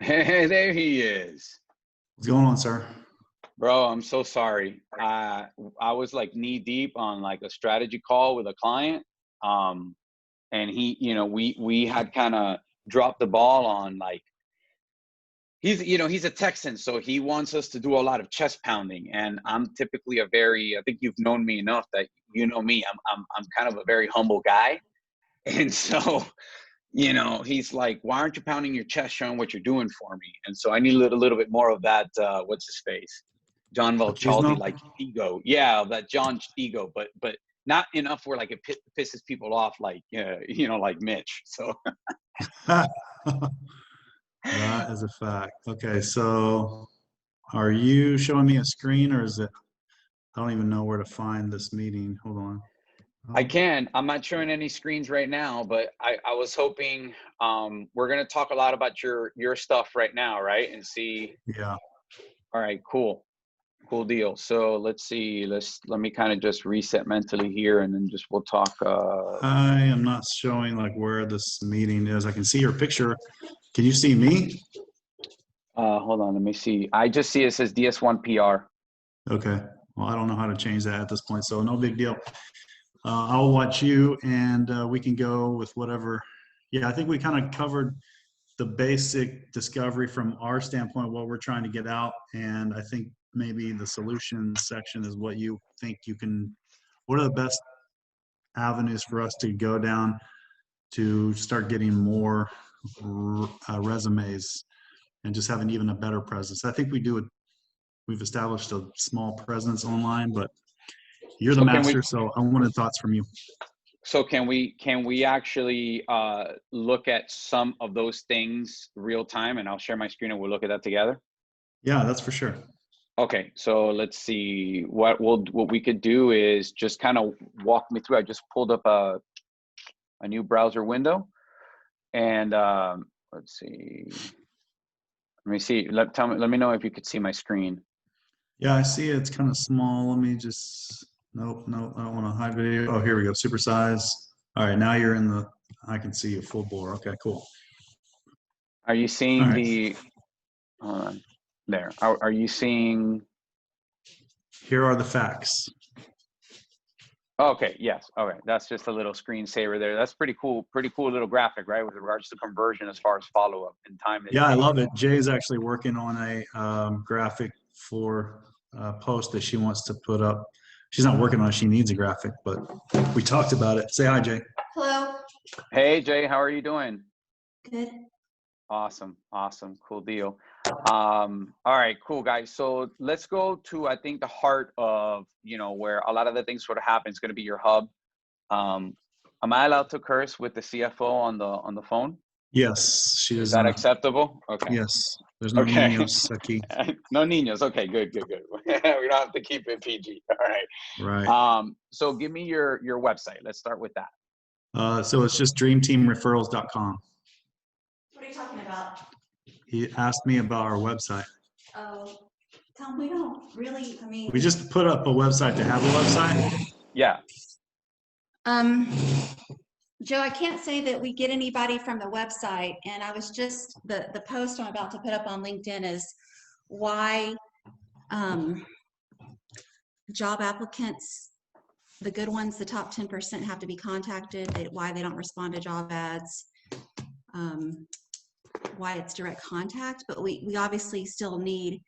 Hey, there he is. What's going on, sir? Bro, I'm so sorry. I was like knee deep on like a strategy call with a client. Um, and we had kind of dropped the ball on like he's a Texan, so he wants us to do a lot of chest pounding. And I'm typically I think you've known me enough that you know me. I'm kind of a very humble guy. And so he's like, why aren't you pounding your chest, showing what you're doing for me? And so I need a little bit more of that. What's his face? John Valchaldi, Machismo? like ego. Yeah, that John ego, but not enough where like it pisses people off, like, like Mitch. So That is a fact. Okay, so are you showing me a screen or is it, I don't even know where to find this meeting. Hold on. I'm not showing any screens right now, but I was hoping we're going to talk a lot about your stuff right now, right? And see. Yeah. All right, cool deal. So let's see, let me kind of just reset mentally here, and then we'll talk. I am not showing like where this meeting is. I can see your picture. Can you see me? Hold on, let me see. I just see it says DS1 PR. Okay. Well, I don't know how to change that at this point, so no big deal. I'll watch you and we can go with whatever. Yeah, I think we kind of covered the basic discovery from our standpoint, what we're trying to get out. And I think maybe the solution section is what you think what are the best avenues for us to go down to start getting more resumes and just having even a better presence. I think we've established a small presence online, but you're the So can master, we so I wanted thoughts from you. so can we actually look at some of those things real time, and I'll share my screen and we'll look at that together? Yeah, that's for sure. Okay, so let's see, what we could do is just kind of walk me through. I just pulled up a new browser window, and let's see. Let me see. Let me know if you could see my screen. Yeah, I see it. It's kind of small. Let me just, nope, I don't want to hide video. Oh, here we go, supersize. All right, now you're I can see you full bore. Okay, cool. Are you All seeing right, hold on, there. Are you seeing? here are the facts. Okay, yes. All right. That's just a little screensaver there. That's pretty cool little graphic, right? With regards to conversion as far as follow-up and time it Yeah, I takes. love it. Jay's actually working on a graphic for a post that she wants to put up. She's not working on it. She needs a graphic, but we talked about it. Say hi, Jay. Hello. Hey, Jay, how are you doing? Good. Awesome. Cool deal. All right, cool guys. So let's go to, I think, the heart of, where a lot of the things sort of happen. It's going to be your hub. Am I allowed to curse with the CFO on the phone? Yes, she Is is. that acceptable? Okay. Yes, there's no Okay. niños aquí. No niños. Okay, good. We don't have to keep it PG. All right. Right. So give me your website. Let's start with that. So it's just dreamteamreferrals.com. What are you talking about? He asked me about our website. Oh, Tom, we don't really, We just put up a website to have a website. Yeah. Joe, I can't say that we get anybody from the website, and I was just, the post I'm about to put up on LinkedIn is why job applicants, the good ones, the top 10% have to be contacted, why they don't respond to job ads, why it's direct contact, but we obviously still need,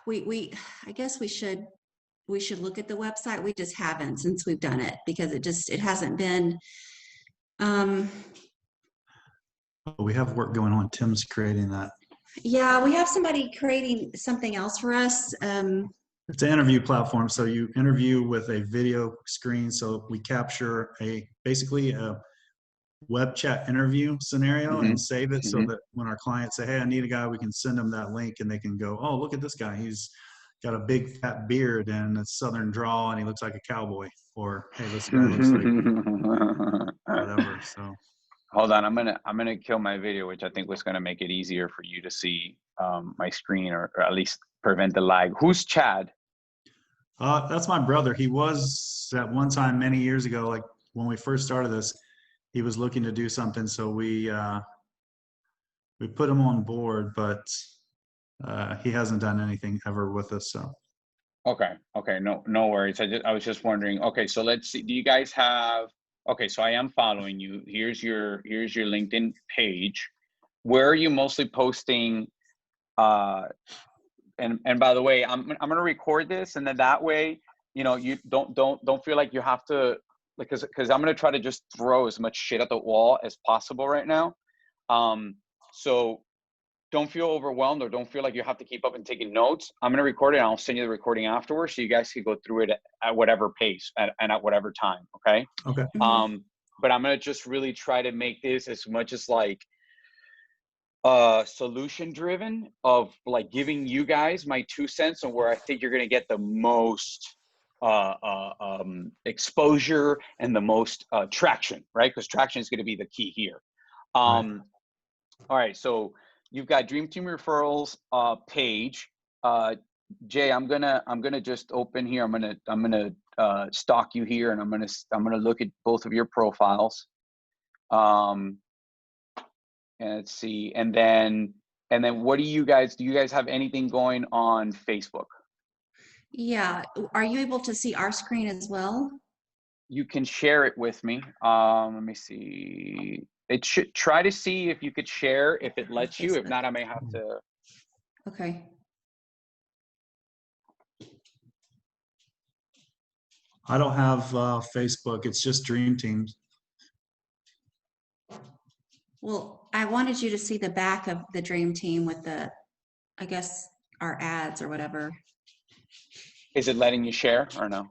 I guess we should look at the website. We just haven't since we've done it because it hasn't been. We have work going on. Tim's creating that. Yeah, we have somebody creating something else for us. It's an interview platform. So you interview with a video screen. So we capture basically a web chat interview scenario and save it so that when our clients say, hey, I need a guy, we can send them that link and they can go, oh, look at this guy. He's got a big fat beard and a southern drawl and he looks like a cowboy. Or, hey, this guy looks like whatever. So hold on, I'm gonna kill my video, which I think was gonna make it easier for you to see my screen, or at least prevent the lag. Who's Chad? That's my brother. He was at one time many years ago, like when we first started this, he was looking to do something. So we we put him on board, but he hasn't done anything ever with us. So Okay. Okay. No worries. I was just wondering. Okay. So let's see. Do you guys have, okay. So I am following you. Here's your LinkedIn page. Where are you mostly posting? And by the way, I'm going to record this, and then that way, you know, you don't feel like you have to, like, cause I'm going to try to just throw as much shit at the wall as possible right now. So don't feel overwhelmed, or don't feel like you have to keep up and taking notes. I'm going to record it, and I'll send you the recording afterwards, so you guys can go through it at whatever pace and at whatever time. Okay. okay. But I'm going to just really try to make this as much as like solution driven, of like giving you guys my 2 cents on where I think you're going to get the most exposure and the most traction, right? Because traction is going to be the key here. Right. All right, so you've got Dream Team Referrals page. Jay, I'm gonna just open here. I'm gonna stalk you here, and I'm gonna look at both of your profiles. And let's see, and then what do you guys have anything going on Facebook? Yeah. Are you able to see our screen as well? You can share it with me. Let me see. It should, try to see if you could share, if it lets you. If Facebook. not, I may have to. Okay. I don't have Facebook. It's just Dream Teams. Well, I wanted you to see the back of the Dream Team with the, I guess, our ads or whatever. Is it letting you share or no?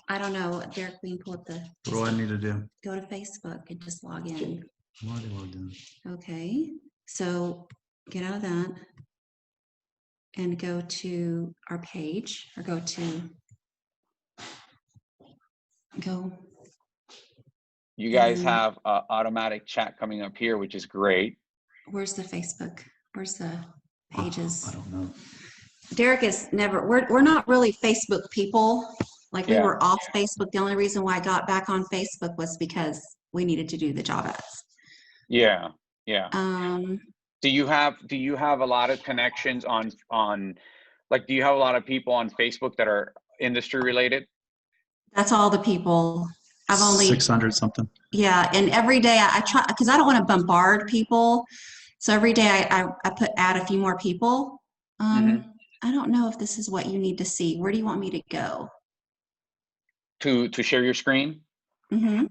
I don't know. Derek, we can pull up the, What do I need to do? go to Facebook and just log in. I'm already logged in. Okay. So get out of that and go to our page, or go, You guys and have automatic chat coming up here, which is great. where's the Facebook? Where's the I pages? don't know. Derek is never, we're not really Facebook people. Like, we Yeah. were off Facebook. The only reason why I got back on Facebook was because we needed to do the job ads. Yeah. Yeah. Um, Do you have a lot of connections on like, do you have a lot of people on Facebook that are industry related? that's all the people. I've only, 600 something. yeah, and every day I try, because I don't want to bombard people. So every day I put add a few more people. I don't know if this is what you need to see. Where do you want me to go? To share your screen. Mm-hmm.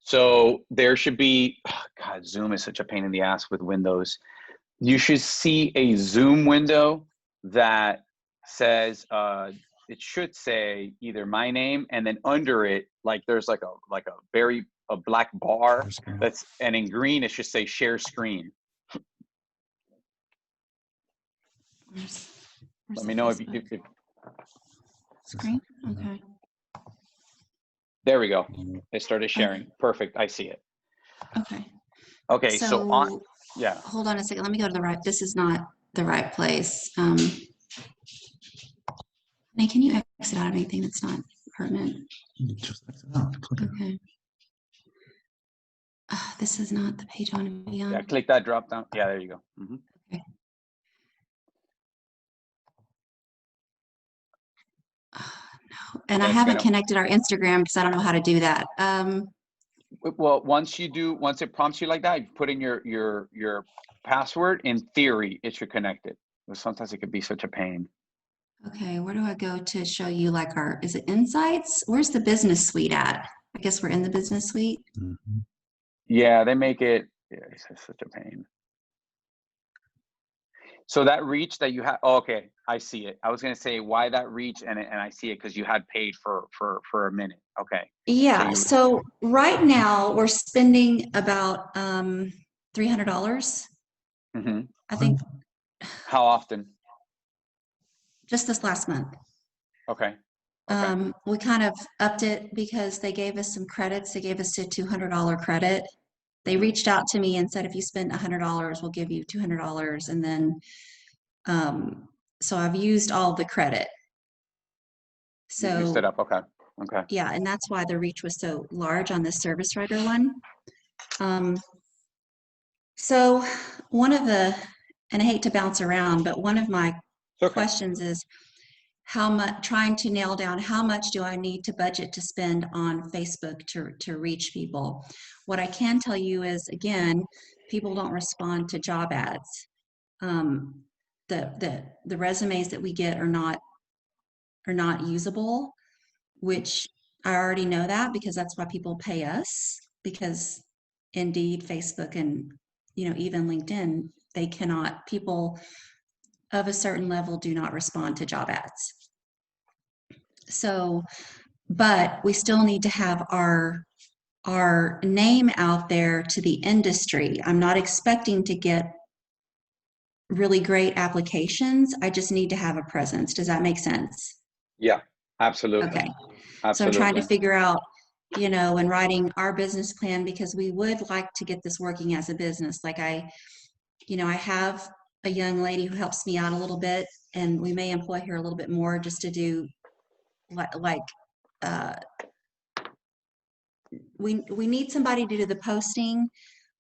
So there should be, God, Zoom is such a pain in the ass with Windows. You should see a Zoom window that says, it should say either my name, and then under it, like there's like a black bar that's, and in green it should say share screen. Where's Let the me know if Facebook screen. Okay. there we go. It started sharing. Perfect. I see it. Okay. Okay. So on, yeah. Hold on a second. Let me go to the right. This is not the right place. Hey, can you exit out of anything that's not pertinent? Just exit out. Click it. Okay. This is not the page I want to be on. Yeah. Click that drop down. Yeah. There you go. Mm-hmm. Okay. No. And I haven't connected our Instagram because I don't know how to do that. Well, once it prompts you like that, you put in your password. In theory, it should connect it. But sometimes it could be such a pain. Okay, where do I go to show you, like, our, is it Insights? Where's the business suite at? I guess we're in the business suite. Mm-hmm. Yeah, they make it, yeah, it's such a pain. So that reach that you have, oh, okay, I see it. I was gonna say why that reach, and I see it because you had paid for a minute. Okay. Yeah, so right now we're spending about $300. Mm-hmm. I think. How often? Just this last month. Okay. Okay. We kind of upped it because they gave us some credits. They gave us a $200 credit. They reached out to me and said, if you spend $100, we'll give you $200. And then, so I've used all the credit. So you used it up. Okay. Okay. Yeah, and that's why the reach was so large on the service writer one. So one of the, and I hate to bounce around, but one of my It's okay. questions is how much, trying to nail down how much do I need to budget to spend on Facebook to reach people. What I can tell you is, again, people don't respond to job ads. The resumes that we get are not usable, which I already know that because that's why people pay us, because Indeed, Facebook, and even LinkedIn, they cannot, people of a certain level do not respond to job ads. So, but we still need to have our name out there to the industry. I'm not expecting to get really great applications. I just need to have a presence. Does that make sense? Yeah, absolutely. Okay. So I'm trying to Absolutely. figure out, when writing our business plan, because we would like to get this working as a business. Like I have a young lady who helps me out a little bit, and we may employ her a little bit more just to do like uh, we need somebody to do the posting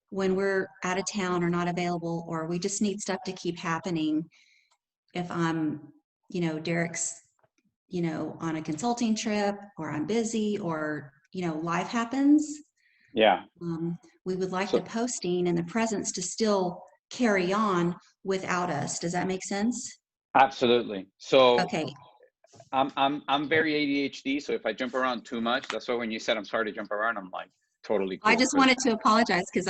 when we're out of town or not available, or we just need stuff to keep happening. If I'm, Derek's, on a consulting trip, or I'm busy, or, life happens, Yeah. we would like the So posting and the presence to still carry on without us. Does that make sense? absolutely. So Okay. I'm very ADHD. So if I jump around too much, that's why when you said I'm sorry to jump around, I'm like totally I cool. just wanted to apologize because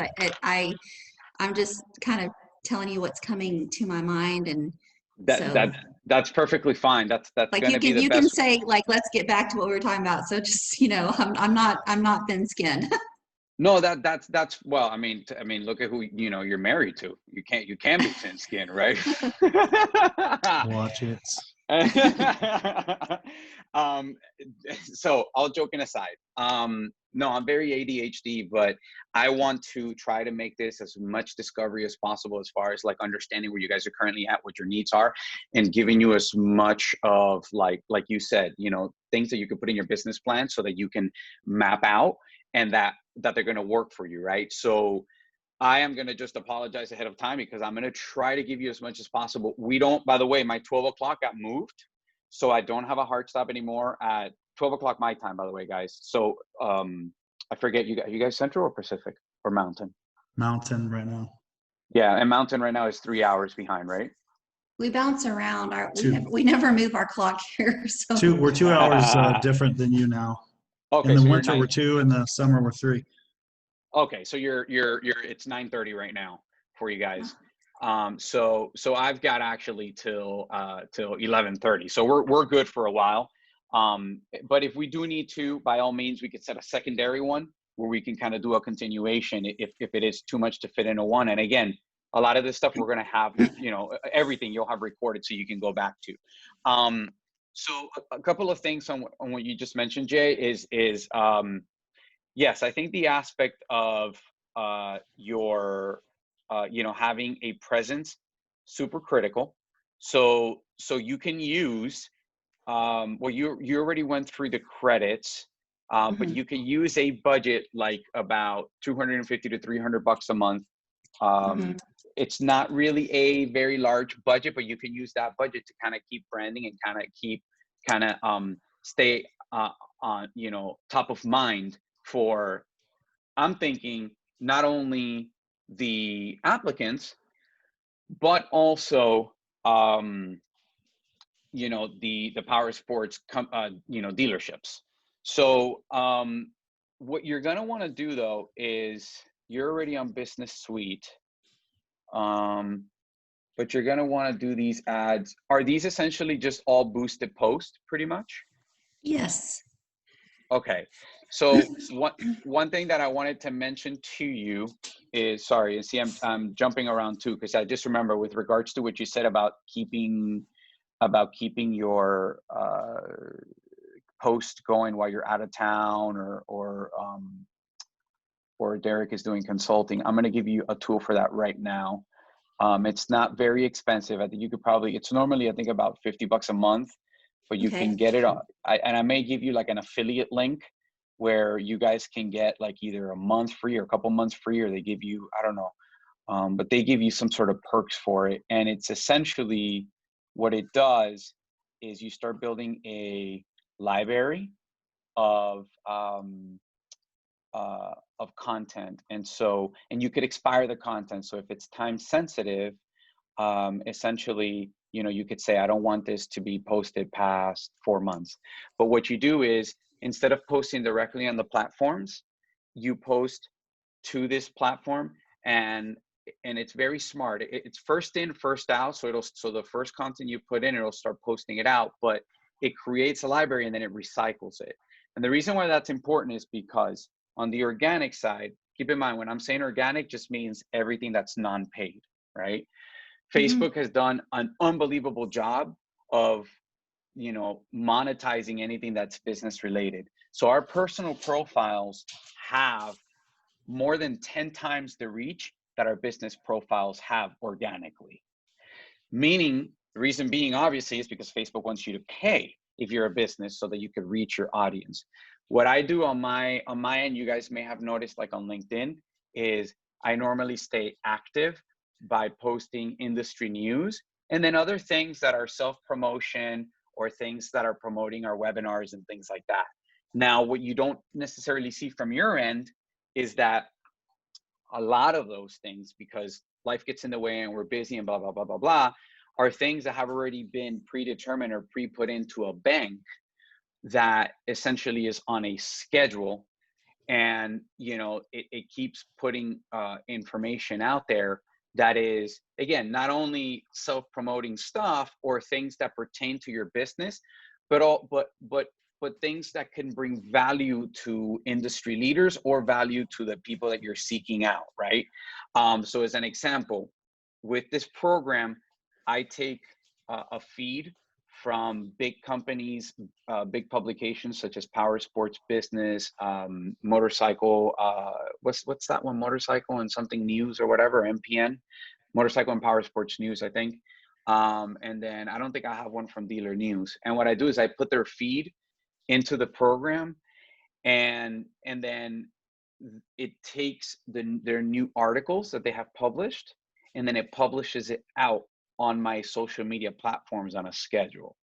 I'm just kind of telling you what's coming to my mind. And That so, that that's perfectly fine. That's like, gonna be the you can best. say, like, let's get back to what we were talking about. So just, I'm not thin skinned. No, that's well. I mean, look at who you're married to. You can be thin skinned, right? Watch it. um, so all joking aside, no, I'm very ADHD, but I want to try to make this as much discovery as possible as far as like understanding where you guys are currently at, what your needs are, and giving you as much of like you said, things that you can put in your business plan so that you can map out and that they're going to work for you, right? So I am going to just apologize ahead of time because I'm going to try to give you as much as possible. We don't, by the way, my 12 o'clock got moved. So I don't have a hard stop anymore at 12 o'clock my time, by the way, guys. So I forget, you guys Central or Pacific or Mountain? Mountain right now. Yeah, and Mountain right now is 3 hours behind, right? We bounce around. Two, We never move our clock here. So we're 2 hours different than you now. In Okay, the so you're winter, we're nine. 2. In the summer, we're 3. Okay, so you're it's 9:30 right now for you guys. So I've got actually till 11:30. So we're good for a while. But if we do need to, by all means, we could set a secondary one where we can kind of do a continuation if it is too much to fit into one. And again, a lot of this stuff we're gonna have, everything you'll have recorded so you can go back to. So a couple of things on what you just mentioned, Jay, is yes, I think the aspect of your having a presence super critical. So you can use well, you already went through the credits, but mhm, you can use a budget like about 250 to 300 bucks a month. Um, mhm. it's not really a very large budget, but you can use that budget to kind of keep branding and kind of stay on top of mind for, I'm thinking, not only the applicants, but also the power sports dealerships. So what you're going to want to do though is you're already on business suite, um, but you're going to want to do these ads. Are these essentially just all boosted posts pretty much? Yes. Okay. So one thing that I wanted to mention to you is, sorry, and see, I'm jumping around too, because I just remember with regards to what you said about keeping your post going while you're out of town, or Derek is doing consulting. I'm going to give you a tool for that right now. It's not very expensive. I think you could probably, it's normally, I think, about 50 bucks a month, but you Okay. can get it on. And I may give you like an affiliate link where you guys can get like either a month free or a couple months free, or they give you, I don't know, but they give you some sort of perks for it. And it's essentially what it does is you start building a library of content. And so, and you could expire the content. So if it's time sensitive, essentially, you could say, I don't want this to be posted past 4 months. But what you do is, instead of posting directly on the platforms, you post to this platform, and it's very smart. It's first in, first out. So the first content you put in, it'll start posting it out, but it creates a library and then it recycles it. And the reason why that's important is because on the organic side, keep in mind, when I'm saying organic, just means everything that's non-paid, right? Facebook has done an unbelievable job of, monetizing anything that's business related. So our personal profiles have more than 10 times the reach that our business profiles have organically. Meaning, the reason being obviously is because Facebook wants you to pay if you're a business so that you could reach your audience. What I do on my end, you guys may have noticed, like on LinkedIn, is I normally stay active by posting industry news and then other things that are self-promotion or things that are promoting our webinars and things like that. Now, what you don't necessarily see from your end is that a lot of those things, because life gets in the way and we're busy and blah, blah, blah, blah, blah, are things that have already been predetermined or pre-put into a bank that essentially is on a schedule. And, it keeps putting information out there that is, again, not only self-promoting stuff or things that pertain to your business, but things that can bring value to industry leaders or value to the people that you're seeking out, right? So as an example, with this program, I take a feed from big companies, big publications such as Power Sports Business, Motorcycle, what's that one? Motorcycle and something news or whatever, MPN, Motorcycle and Power Sports News, I think. And then I don't think I have one from Dealer News. And what I do is I put their feed into the program, and then it takes their new articles that they have published, and then it publishes it out on my social media platforms on a schedule.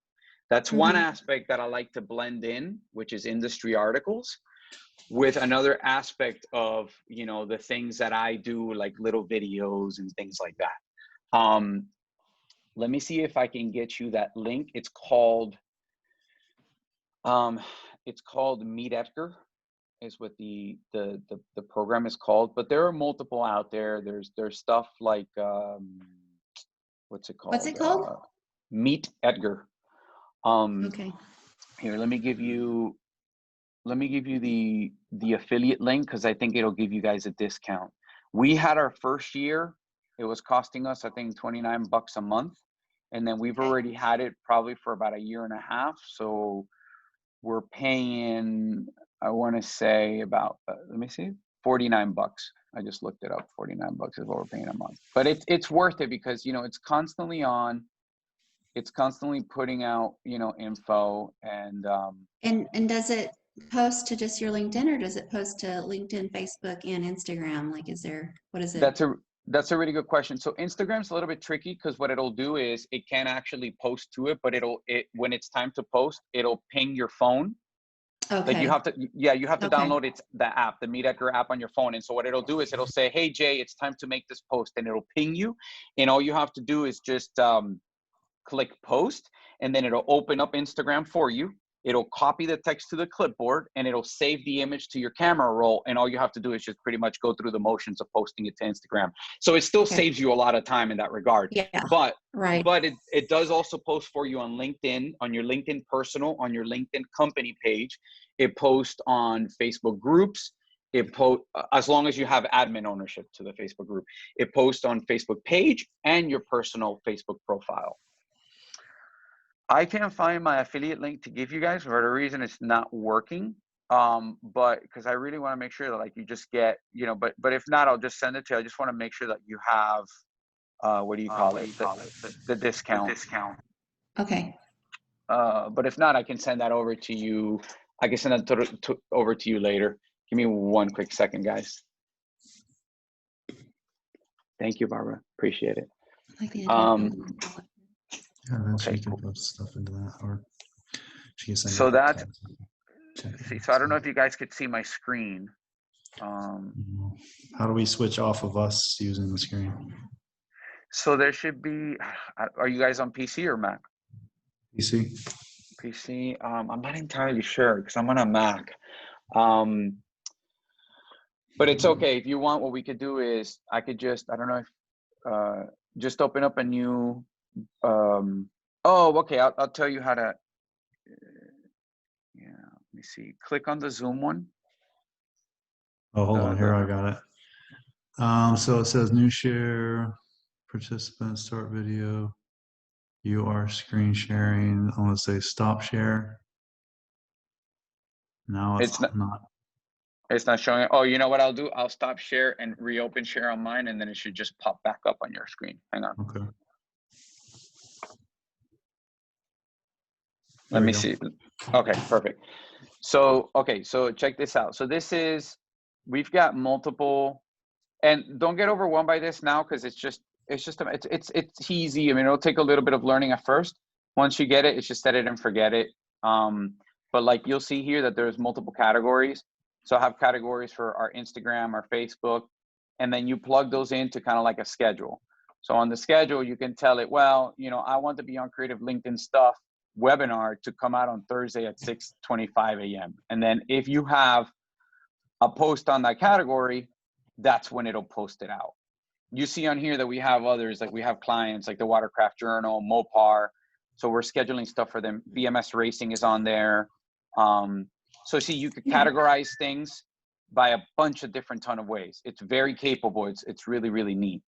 That's one aspect that I like to blend in, which is industry articles, with another aspect of, the things that I do, like little videos and things like that. Let me see if I can get you that link. It's called Meet Edgar is what the program is called, but there are multiple out there. There's stuff like, what's it called? What's it called? Meet Edgar. Okay. Here, let me give you the affiliate link, because I think it'll give you guys a discount. We had our first year, it was costing us, I think, $29 a month. And then we've already had it probably for about a year and a half. So we're paying, I want to say about, let me see, $49. I just looked it up. $49 is what we're paying a month. But it's worth it because, it's constantly on. It's constantly putting out, info and does it post to just your LinkedIn, or does it post to LinkedIn, Facebook, and Instagram? Like, what is it? That's a really good question. So Instagram's a little bit tricky because what it'll do is it can't actually post to it, but when it's time to post, it'll ping your phone. Okay. Like you have to download the app, the Meet Edgar app on your phone. And so what it'll do is it'll say, hey, Jay, it's time to make this post, and it'll ping you. And all you have to do is just click post, and then it'll open up Instagram for you. It'll copy the text to the clipboard, and it'll save the image to your camera roll. And all you have to do is just pretty much go through the motions of posting it to Instagram. So it still saves you a lot of time in that regard. Yeah. But right. But it does also post for you on LinkedIn, on your LinkedIn personal, on your LinkedIn company page. It posts on Facebook groups. As long as you have admin ownership to the Facebook group. It posts on Facebook page and your personal Facebook profile. I can't find my affiliate link to give you guys for a reason. It's not working. But because I really want to make sure that like you just get, but if not, I'll just send it to you. I just want to make sure that you have, what do you call it? The discount. Okay. But if not, I can send that over to you. I can send that over to you later. Give me one quick second, guys. Thank you, Barbara. Appreciate it. I like the idea. Yeah, then Okay, she can cool. put stuff into that, or she can send So it. that's, Check see, it. so I don't know if you guys could see my screen. How do we switch off of us using the screen? So there should be, are you guys on PC or Mac? PC. PC, I'm not entirely sure because I'm on a Mac. But it's okay. If you want, what we could do is I could just, I don't know if, just open up a new, oh, okay. I'll tell you how to, yeah, let me see. Click on the Zoom one. Oh, hold on. Here, I got it. So it says new share, participant, start video. You are screen sharing. I want to say stop share. Now it's not. It's not showing. Oh, you know what I'll do? I'll stop share and reopen share on mine, and then it should just pop back up on your screen. Hang on. Okay. Let me see. Okay, perfect. So, okay, so check this out. So this is, we've got multiple, and don't get overwhelmed by this now because it's easy. I mean, it'll take a little bit of learning at first. Once you get it, it's just set it and forget it. But like you'll see here that there's multiple categories. So I have categories for our Instagram, our Facebook, and then you plug those into kind of like a schedule. So on the schedule, you can tell it, well, you know, I want to be on Creative LinkedIn Stuff webinar to come out on Thursday at 6:25 a.m. And then if you have a post on that category, that's when it'll post it out. You see on here that we have others, like we have clients like the Watercraft Journal, Mopar. So we're scheduling stuff for them. BMS Racing is on there. So see, you could categorize things by a bunch of different ton of ways. It's very capable. It's really, really neat.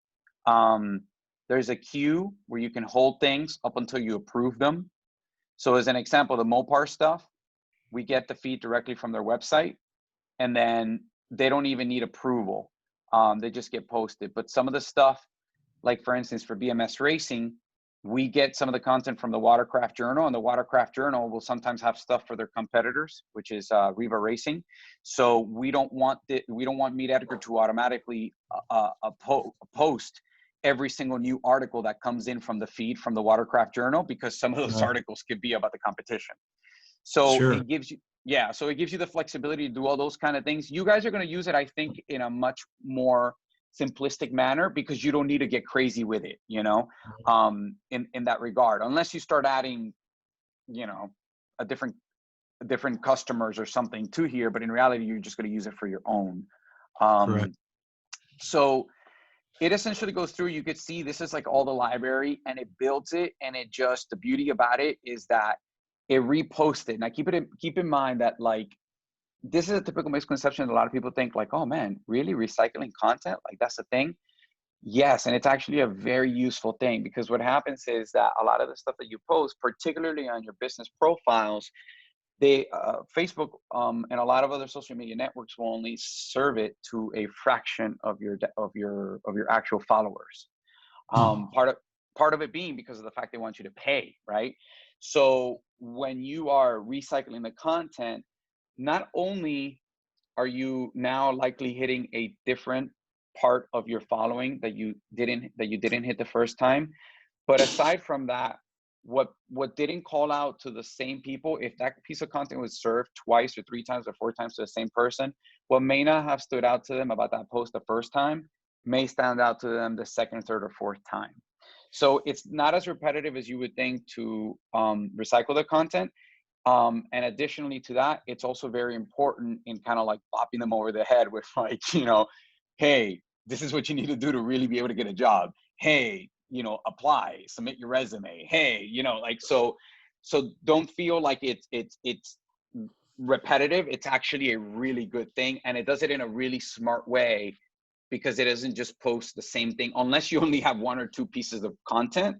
There's a queue where you can hold things up until you approve them. So as an example, the Mopar stuff, we get the feed directly from their website, and then they don't even need approval. They just get posted. But some of the stuff, like for instance, for BMS Racing, we get some of the content from the Watercraft Journal, and the Watercraft Journal will sometimes have stuff for their competitors, which is Riva Racing. So we don't want Meet Edgar to automatically post every single new article that comes in from the feed from the Watercraft Journal, because some of those articles could be about the competition. So it gives you, so it gives you the flexibility to do all those kind of things. You guys are going to use it, I think, in a much more simplistic manner, because you don't need to get crazy with it, you know, in that regard, unless you start adding, you know, a different customers or something to here. But in reality, you're just going to use it for your own. So it essentially goes through, you could see this is like all the library, and it builds it. And it just, the beauty about it is that it reposts it. Now keep in mind that, like, this is a typical misconception that a lot of people think, like, oh man, really, recycling content? Like, that's the thing? Yes, and it's actually a very useful thing, because what happens is that a lot of the stuff that you post, particularly on your business profiles, they Facebook and a lot of other social media networks will only serve it to a fraction of your actual followers. Part of it being because of the fact they want you to pay, right? So when you are recycling the content, not only are you now likely hitting a different part of your following that you didn't hit the first time, but aside from that, what didn't call out to the same people, if that piece of content was served twice or three times or four times to the same person, what may not have stood out to them about that post the first time may stand out to them the second, third, or fourth time. So it's not as repetitive as you would think to recycle the content. And additionally to that, it's also very important in kind of like bopping them over the head with, like, you know, hey, this is what you need to do to really be able to get a job. Hey, you know, apply, submit your resume. Hey, you know, like, so don't feel like it's repetitive. It's actually a really good thing. And it does it in a really smart way, because it doesn't just post the same thing unless you only have one or two pieces of content.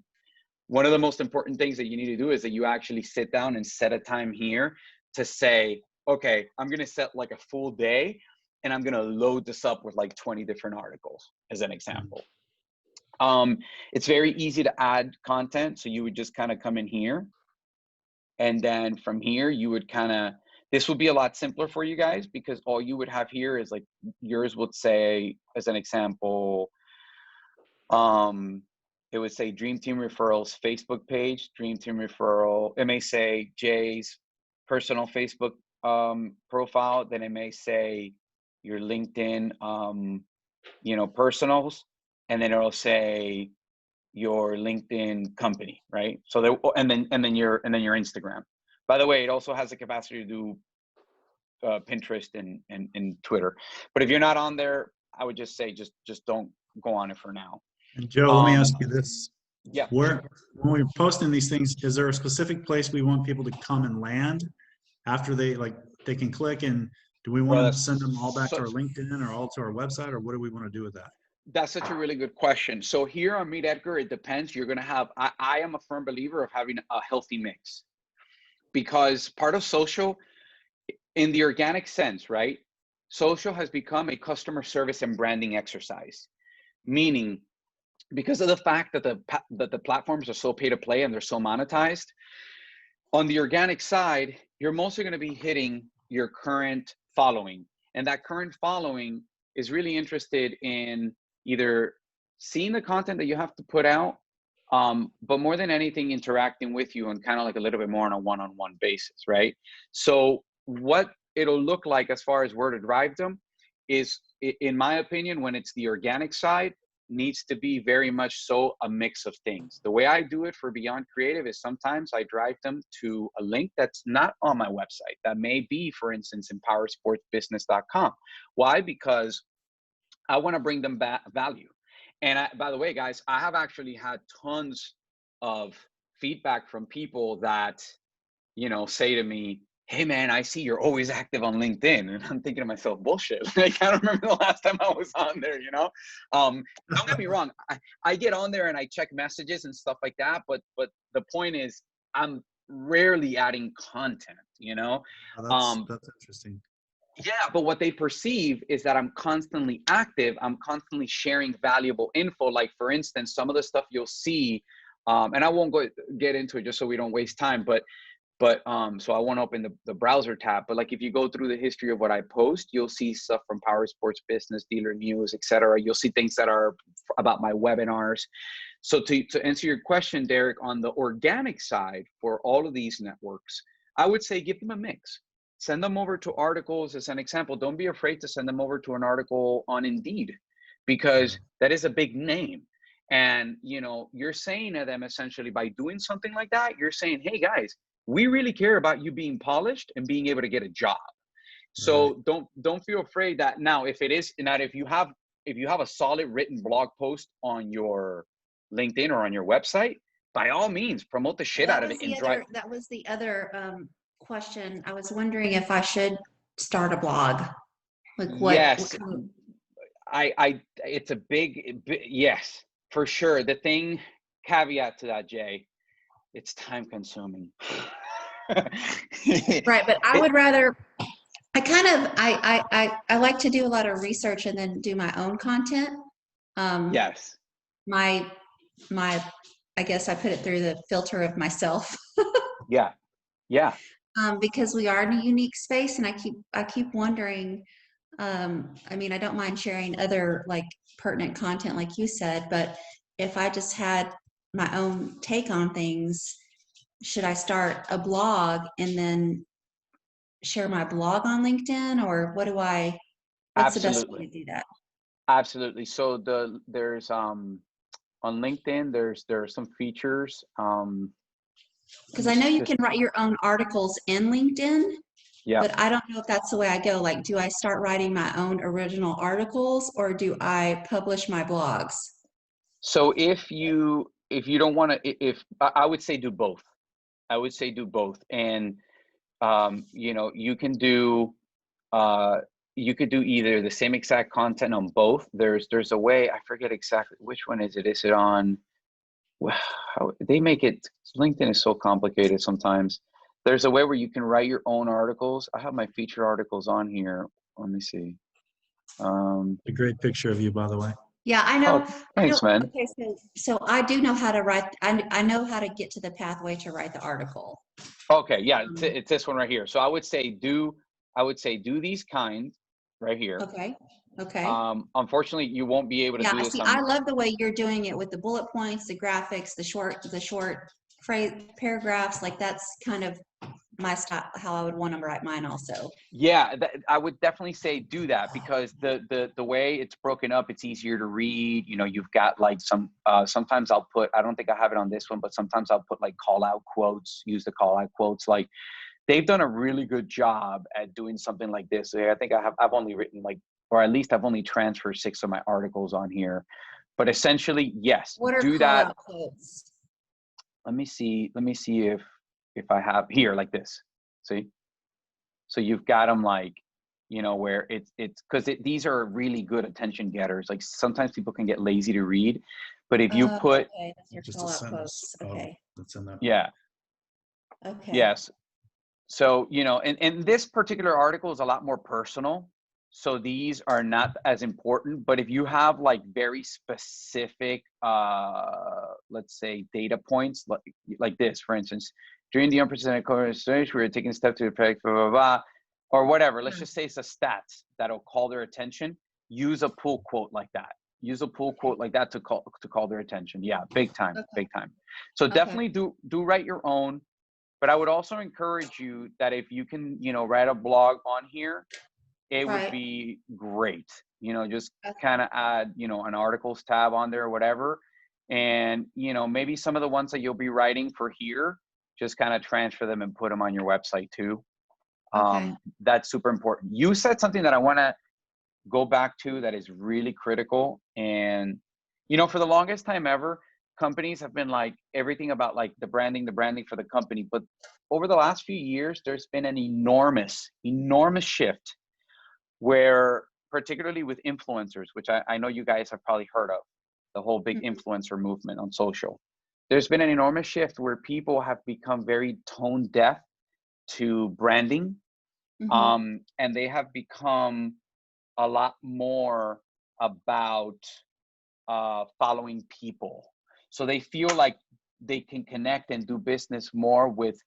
One of the most important things that you need to do is that you actually sit down and set a time here to say, okay, I'm going to set like a full day, and I'm going to load this up with like 20 different articles, as an example. It's very easy to add content. So you would just kind of come in here, and then from here, you would kind of, this would be a lot simpler for you guys, because all you would have here is like, yours would say, as an example, it would say Dream Team Referrals Facebook page, Dream Team Referral. It may say Jay's personal Facebook profile. Then it may say your LinkedIn, personals, and then it'll say your LinkedIn company, right? So there, and then your Instagram. By the way, it also has the capacity to do Pinterest and Twitter. But if you're not on there, I would just say just don't go on it for now. And Joe, let me ask you this. Yeah. When we're posting these things, is there a specific place we want people to come and land after they can click, and do we want to send them all back to our LinkedIn or all to our website, or what do we want to do with that? That's such a really good question. So here on Meet Edgar, it depends. You're going to have, I am a firm believer of having a healthy mix, because part of social, in the organic sense, right? Social has become a customer service and branding exercise, meaning because of the fact that the platforms are so pay to play and they're so monetized, on the organic side, you're mostly going to be hitting your current following. And that current following is really interested in either seeing the content that you have to put out, but more than anything, interacting with you and kind of like a little bit more on a one-on-one basis, right? So what it'll look like as far as where to drive them is, in my opinion, when it's the organic side, needs to be very much so a mix of things. The way I do it for Beyond Creative is sometimes I drive them to a link that's not on my website. That may be, for instance, empowersportsbusiness.com. Why? Because I want to bring them back value. And by the way, guys, I have actually had tons of feedback from people that, say to me, hey man, I see you're always active on LinkedIn. And I'm thinking to myself, bullshit. I can't remember the last time I was on there, Don't get me wrong. I get on there and I check messages and stuff like that. But the point is, I'm rarely adding content, Oh, that's interesting. Yeah, but what they perceive is that I'm constantly active. I'm constantly sharing valuable info. Like, for instance, some of the stuff you'll see, and I won't get into it just so we don't waste time, but so I won't open the browser tab, but like if you go through the history of what I post, you'll see stuff from Power Sports Business, Dealer News, etc. You'll see things that are about my webinars. So to answer your question, Derek, on the organic side for all of these networks, I would say give them a mix. Send them over to articles as an example. Don't be afraid to send them over to an article on Indeed, because that is a big name. And, you're saying to them essentially, by doing something like that, you're saying, hey guys, we really care about you being polished and being able to get a job. So don't feel afraid that now, if you have a solid written blog post on your LinkedIn or on your website, by all means promote the shit out of it and drive. That was the other question. I was wondering if I should start a blog. Like what? Yes. It's a big yes, for sure. The thing, caveat to that, Jay, it's time consuming. Right, but I would rather, I like to do a lot of research and then do my own content. Yes. My I guess I put it through the filter of myself. Yeah. Because we are in a unique space, and I keep wondering. I mean, I don't mind sharing other like pertinent content, like you said, but if I just had my own take on things, should I start a blog and then share my blog on LinkedIn, or what's the best way to do that? Absolutely. So there's on LinkedIn, there are some features. Because I know you can write your own articles in LinkedIn, yeah. but I don't know if that's the way I go. Like, do I start writing my own original articles, or do I publish my blogs? So if you don't want to, I would say do both. And you can do you could do either the same exact content on both. There's a way, I forget exactly which one is it. Is it on, how they make it, LinkedIn is so complicated sometimes. There's a way where you can write your own articles. I have my featured articles on here. Let me see. A great picture of you, by the way. Yeah, I know. Oh, thanks, man. Okay, so I do know how to write. I know how to get to the pathway to write the article. Okay, yeah, it's this one right here. So I would say do these kind right here. Okay. Okay. Unfortunately, you won't be able to Yeah, do I this see. on. I love the way you're doing it with the bullet points, the graphics, the short phrase paragraphs. Like that's kind of my style, how I would want to write mine also. Yeah, I would definitely say do that, because the way it's broken up, it's easier to read. You know, you've got like some, sometimes I'll put, I don't think I have it on this one, but sometimes I'll put like call out quotes, use the call out quotes. Like they've done a really good job at doing something like this. I think I've only written like, or at least I've only transferred 6 of my articles on here, but essentially, yes, What are do call that. out quotes? Let me see if I have here like this. See? So you've got them like, you know, where it's because these are really good attention getters. Like sometimes people can get lazy to read, but if you put, Okay, that's your Just call a out sentence quotes. Okay. that's in there. yeah, Okay. yes. So, you know, and this particular article is a lot more personal. So these are not as important, but if you have like very specific, let's say data points, like this, for instance, during the unprecedented COVID situation, we are taking steps to protect, blah, blah, blah, or whatever. Let's just say it's a stats that'll call their attention. Use a pull quote like that. Use a pull quote like that to call their attention. Yeah, big time, Okay. big time. So definitely do write your own. But I would also encourage you that if you can, you know, write a blog on here, it would Right. be great. You know, just Okay. kind of add, you know, an articles tab on there or whatever. And, you know, maybe some of the ones that you'll be writing for here, just kind of transfer them and put them on your website too. Okay. That's super important. You said something that I want to go back to that is really critical. And, you know, for the longest time ever, companies have been like everything about like the branding for the company. But over the last few years, there's been an enormous shift where, particularly with influencers, which I know you guys have probably heard of, the whole big Mhm. influencer movement on social. There's been an enormous shift where people have become very tone deaf to branding. Mhm. And they have become a lot more about following people. So they feel like they can connect and do business more with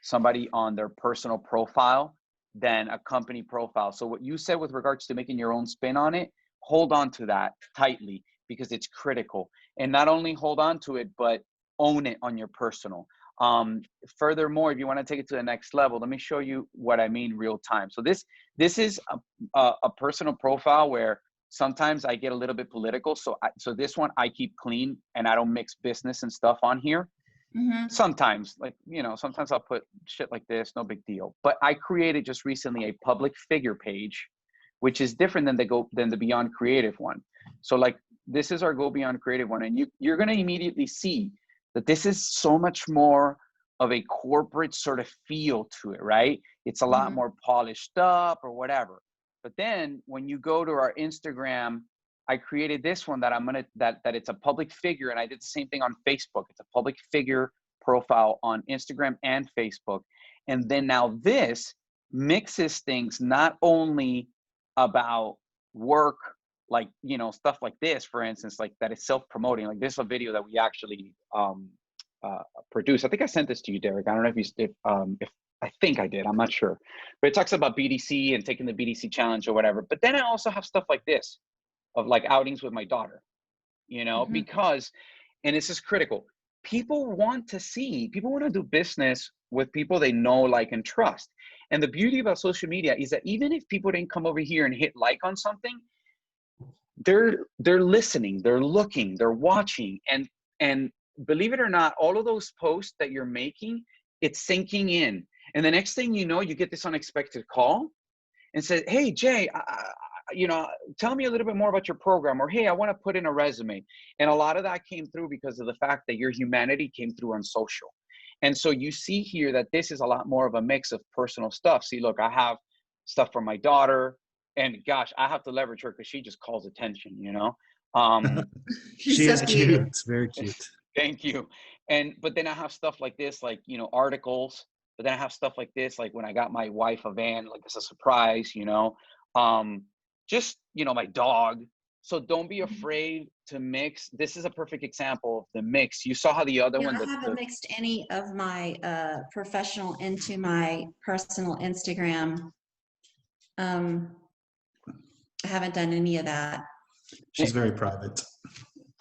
somebody on their personal profile than a company profile. So what you said with regards to making your own spin on it, hold on to that tightly because it's critical. And not only hold on to it, but own it on your personal. Furthermore, if you want to take it to the next level, let me show you what I mean real time. So this is a personal profile where sometimes I get a little bit political. So this one I keep clean and I don't mix business and stuff on here. Mhm. Sometimes, like, you know, sometimes I'll put shit like this, no big deal. But I created just recently a public figure page, which is different than the Beyond Creative one. So like this is our Go Beyond Creative one, and you're gonna immediately see that this is so much more of a corporate sort of feel to it, right? It's a lot Mhm. more polished up or whatever. But then when you go to our Instagram, I created this one that that it's a public figure, and I did the same thing on Facebook. It's a public figure profile on Instagram and Facebook. And then now this mixes things not only about work, like, you know, stuff like this, for instance, like that is self-promoting. Like this is a video that we actually produced. I think I sent this to you, Derek. I don't know if I think I did. I'm not sure, but it talks about BDC and taking the BDC challenge or whatever. But then I also have stuff like this of like outings with my daughter, you know, Mhm. because, and this is critical. People want to do business with people they know, like, and trust. And the beauty about social media is that even if people didn't come over here and hit like on something, they're listening, they're looking, they're watching, and believe it or not, all of those posts that you're making, it's sinking in. And the next thing you know, you get this unexpected call and say, hey, Jay, you know, tell me a little bit more about your program, or hey, I want to put in a resume. And a lot of that came through because of the fact that your humanity came through on social. And so you see here that this is a lot more of a mix of personal stuff. See, look, I have stuff from my daughter, and gosh, I have to leverage her because she just calls attention, you know. She's She so is cute. cute. It's very cute. Thank you. But then I have stuff like this, like, you know, articles. But then I have stuff like this, like when I got my wife a van, like as a surprise, you know. Um, just, you know, my dog. So don't be Mhm. afraid to mix. This is a perfect example of the mix. You saw how the other Yeah, one, I haven't mixed any of my professional into my personal Instagram. Um, I haven't done any of that. She's very private.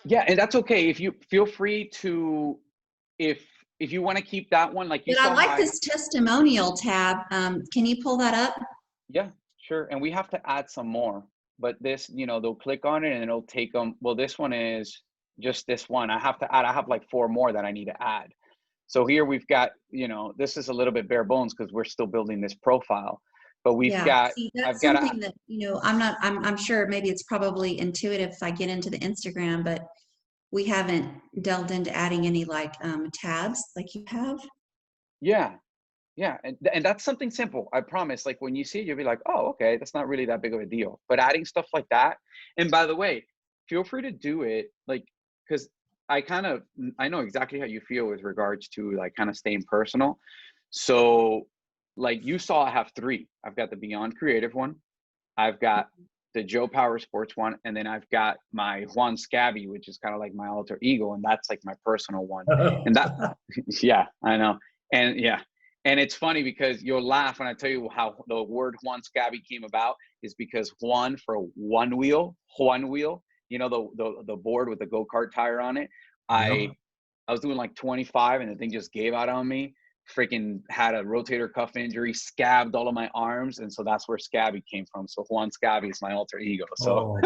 Yeah, and that's okay. If you feel free to, if you want to keep that one, like you But I saw like how this testimonial tab. Can you pull that up? yeah, sure. And we have to add some more, but this, they'll click on it and it'll take them. Well, this one is just this one. I have to add, I have like 4 more that I need to add. So here we've got, this is a little bit bare bones because we're still building this profile, but we've Yeah, got, see, I've that's got to, something that, I'm sure maybe it's probably intuitive if I get into the Instagram, but we haven't delved into adding any like tabs like you have. yeah, yeah. And that's something simple. I promise. Like when you see it, you'll be like, oh, okay, that's not really that big of a deal. But adding stuff like that. And by the way, feel free to do it. Like, cause I know exactly how you feel with regards to like kind of staying personal. So like you saw, I have 3. I've got the Beyond Creative one. I've got the Joe Power Sports one. And then I've got my Juan Scabby, which is kind of like my alter ego. And that's like my personal one. And that, yeah, I know. And yeah. And it's funny because you'll laugh when I tell you how the word Juan Scabby came about is because Juan for one wheel, the board with the go-kart tire on it. Yep. I was doing like 25 and the thing just gave out on me. Freaking had a rotator cuff injury, scabbed all of my arms. And so that's where Scabby came from. So Juan Scabby is my alter ego. So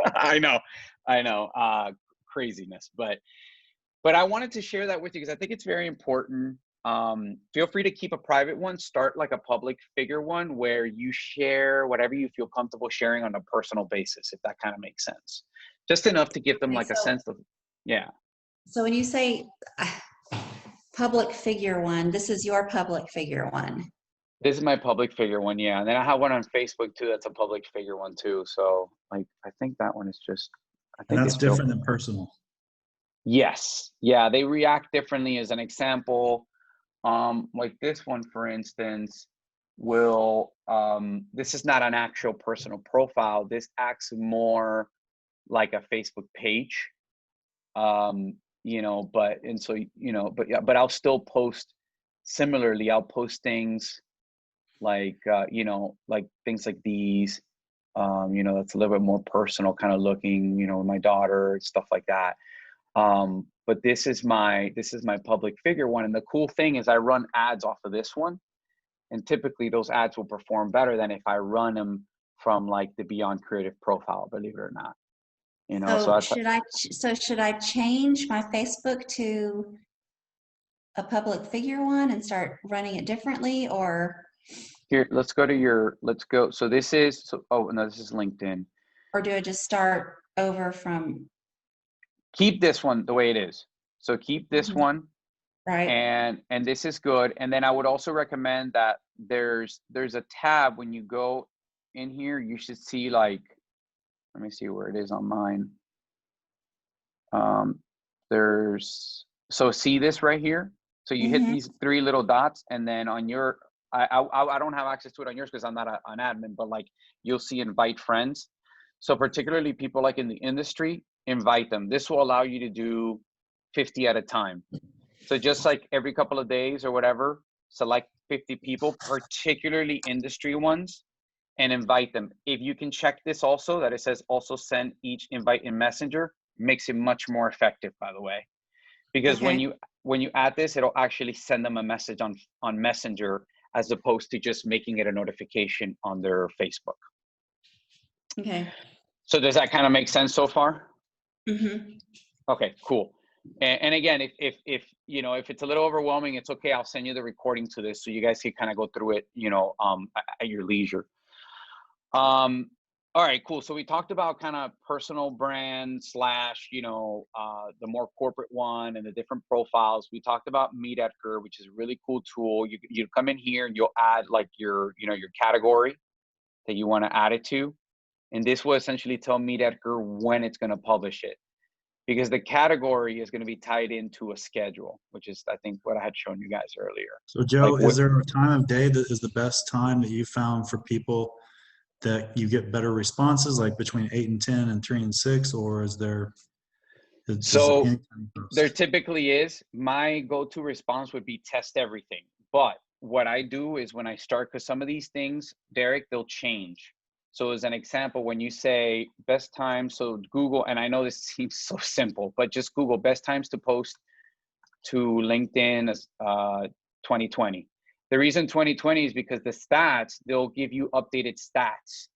Oh, I know, craziness, but I wanted to share that with you because I think it's very important. Feel free to keep a private one, start like a public figure one where you share whatever you feel comfortable sharing on a personal basis, if that kind of makes sense. Just enough to give them Okay, like a sense of, yeah. so when you say public figure one, this is your public figure one. This is my public figure one, yeah. And then I have one on Facebook too. That's a public figure one too. So like, I think that one is just, I and think that's it's still, different than personal. yes. Yeah. They react differently as an example. Like this one, for instance, this is not an actual personal profile. This acts more like a Facebook page. But I'll still post similarly. I'll post things like like things like these, that's a little bit more personal kind of looking, with my daughter, stuff like that. But this is my public figure one. And the cool thing is I run ads off of this one. And typically those ads will perform better than if I run them from like the Beyond Creative profile, believe it or not. So should I change my Facebook to a public figure one and start running it differently, or here, so oh no, this is LinkedIn. do I just start over from? Keep this one the way it is. So keep this one. Right. And this is good. And then I would also recommend that there's a tab when you go in here, you should see like, let me see where it is on mine. So see this right here. So you hit these 3 little dots, and then on your, I don't have access to it on yours because I'm not an admin, but like you'll see invite friends. So particularly people like in the industry, invite them. This will allow you to do 50 at a time. So just like every couple of days or whatever, select 50 people, particularly industry ones, and invite them. If you can check this also, that it says also send each invite in Messenger, makes it much more effective, by the way. Because when you add this, it'll actually send them a message on Messenger as opposed to just making it a notification on their Facebook. Okay. So does that kind of make sense so far? Mm-hmm. Okay, cool. And again, if it's a little overwhelming, it's okay. I'll send you the recording to this so you guys can kind of go through it, at your leisure. All right, cool. So we talked about kind of personal brand / the more corporate one and the different profiles. We talked about Meet Edgar, which is a really cool tool. You come in here and you'll add like your category that you want to add it to. And this will essentially tell Meet Edgar when it's going to publish it, because the category is going to be tied into a schedule, which is, I think, what I had shown you guys earlier. So Joe, is there a time of day that is the best time that you found for people that you get better responses, like between 8 and 10 and 3 and 6, or is there? So there typically is. My go-to response would be test everything. But what I do is when I start, because some of these things, Derek, they'll change. So as an example, when you say best time, so Google, and I know this seems so simple, but just Google best times to post to LinkedIn as 2020. The reason 2020 is because the stats, they'll give you updated stats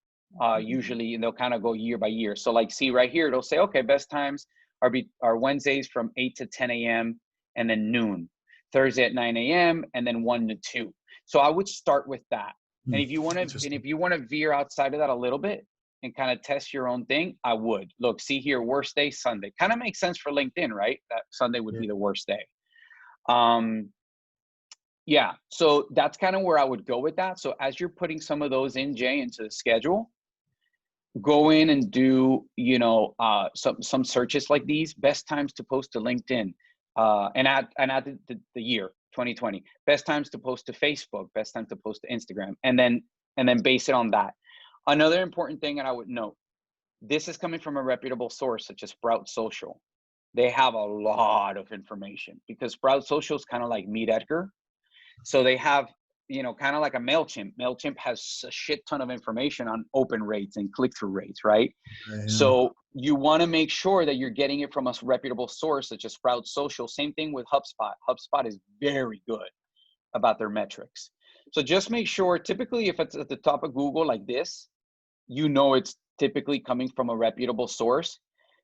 usually, and they'll kind of go year by year. So like, see right here, it'll say, okay, best times are Wednesdays from 8 to 10 a.m. and then noon, Thursday at 9 a.m. and then 1 to 2. So I would start with that. And if you want to veer outside of that a little bit and kind of test your own thing, I would. Look, see here, worst day, Sunday. Kind of makes sense for LinkedIn, right? That Sunday would be the worst day. Yeah, so that's kind of where I would go with that. So as you're putting some of those in, Jay, into the schedule, go in and do, you know, some searches like these, best times to post to LinkedIn, and add the year 2020, best times to post to Facebook, best time to post to Instagram, and then base it on that. Another important thing that I would note, this is coming from a reputable source such as Sprout Social. They have a lot of information because Sprout Social is kind of like Meet Edgar. So they have, you know, kind of like a MailChimp. MailChimp has a shit ton of information on open rates and click-through rates, right? So you want to make sure that you're getting it from a reputable source such as Sprout Social. Same thing with HubSpot. HubSpot is very good about their metrics. So just make sure, typically if it's at the top of Google like this, you know it's typically coming from a reputable source,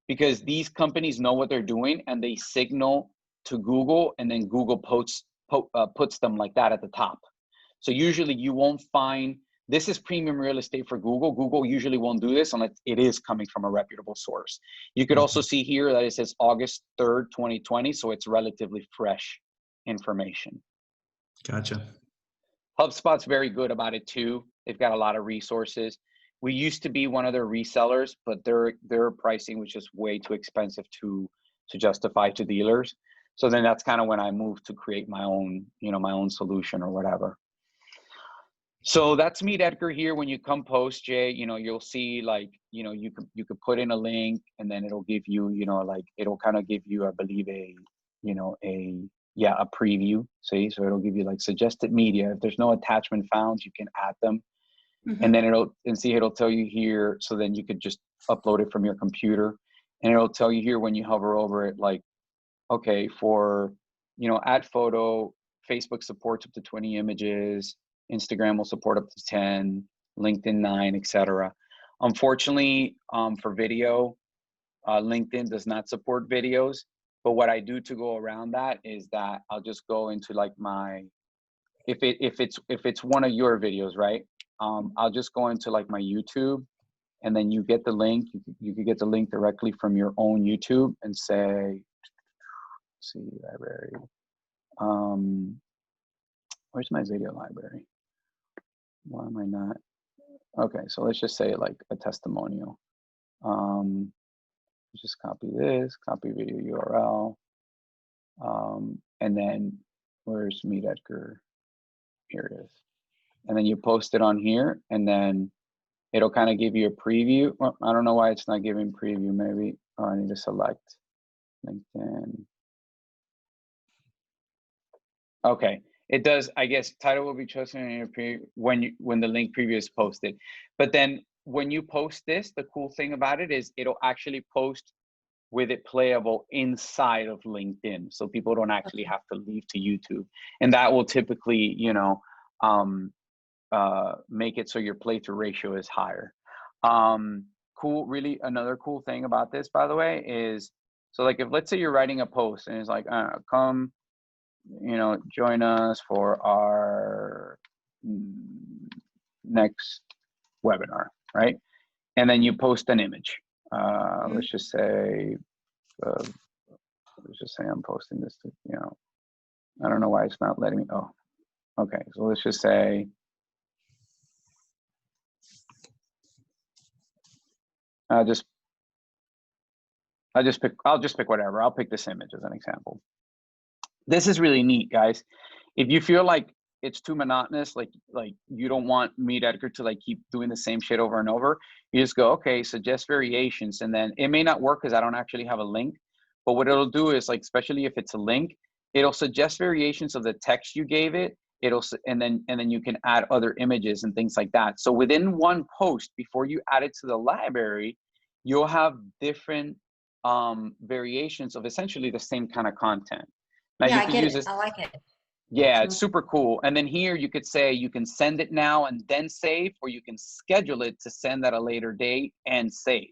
because these companies know what they're doing and they signal to Google, and then Google puts them like that at the top. So usually you won't find, this is premium real estate for Google. Google usually won't do this unless it is coming from a reputable source. You could also see here that it says August 3rd, 2020. So it's relatively fresh information. Gotcha. HubSpot's very good about it too. They've got a lot of resources. We used to be one of their resellers, but their pricing was just way too expensive to justify to dealers. So then that's kind of when I moved to create my own, you know, my own solution or whatever. So that's Meet Edgar here. When you come post, Jay, you know, you'll see like, you know, you could put in a link and then it'll give you, you know, like it'll kind of give you, I believe, a preview. See, so it'll give you like suggested media. If there's no attachment found, you can add them. And then it'll tell you here. So then you could just upload it from your computer, and it'll tell you here when you hover over it, like, okay, for, you know, add photo, Facebook supports up to 20 images, Instagram will support up to 10, LinkedIn 9, etc. Unfortunately, for video, LinkedIn does not support videos. But what I do to go around that is that I'll just go into like my, if it's one of your videos, right? I'll just go into like my YouTube, and then you get the link. You could get the link directly from your own YouTube and say, let's see, library. Where's my video library? Why am I not? Okay, so let's just say like a testimonial. Just copy this, copy video URL. And then where's Meet Edgar? Here it is. And then you post it on here, and then it'll kind of give you a preview. Well, I don't know why it's not giving preview. Maybe I need to select LinkedIn. Okay, it does. I guess title will be chosen in your when the link preview is posted. But then when you post this, the cool thing about it is it'll actually post with it playable inside of LinkedIn, so people don't actually have to leave to YouTube, and that will typically, you know, make it so your play-through ratio is higher. Cool. Really, another cool thing about this, by the way, is, so like if let's say you're writing a post and it's like, come, you know, join us for our next webinar, right? And then you post an image. Let's just say I'm posting this to, you know, I don't know why it's not letting me. Oh, okay. So let's just say, I'll just pick whatever. I'll pick this image as an example. This is really neat, guys. If you feel like it's too monotonous, like you don't want Meet Edgar to like keep doing the same shit over and over, you just go, okay, suggest variations. And then it may not work because I don't actually have a link, but what it'll do is, like, especially if it's a link, it'll suggest variations of the text you gave it, and then you can add other images and things like that. So within one post, before you add it to the library, you'll have different variations of essentially the same kind of content. Now Yeah, you I could get use it. this. I like it. Yeah, it's Sounds- super cool. And then here you could say you can send it now and then save, or you can schedule it to send at a later date and save.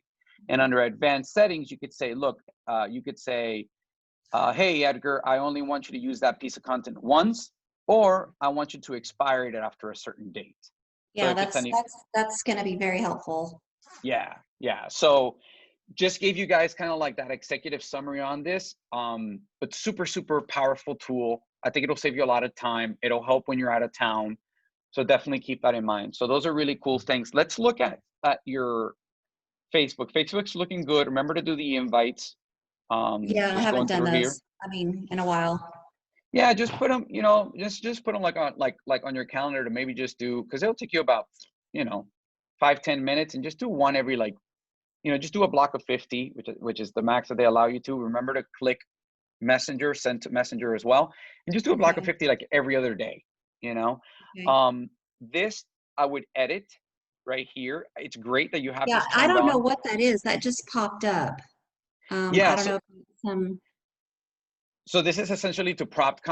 And under advanced settings, you could say, look, you could say, hey, Edgar, I only want you to use that piece of content once, or I want you to expire it after a certain date. So Yeah, if it's any, that's going to be very helpful. yeah. So just gave you guys kind of like that executive summary on this, but super, super powerful tool. I think it'll save you a lot of time. It'll help when you're out of town. So definitely keep that in mind. So those are really cool things. Let's look at your Facebook. Facebook's looking good. Remember to do the invites. Yeah, I Just haven't going done through here. those. I mean, in a while. Yeah, just put them, just put them like on your calendar to maybe just do, because it'll take you about, 5-10 minutes, and just do one every just do a block of 50, which is the max that they allow you to. Remember to click Messenger, send to Messenger as well, and just do a block of Okay. 50 like every other day. Okay. This I would edit right here. It's great that you have Yeah, this I turned don't know on. what that is. That just popped up. Yeah, I don't so know if it's some, so this is essentially to prompt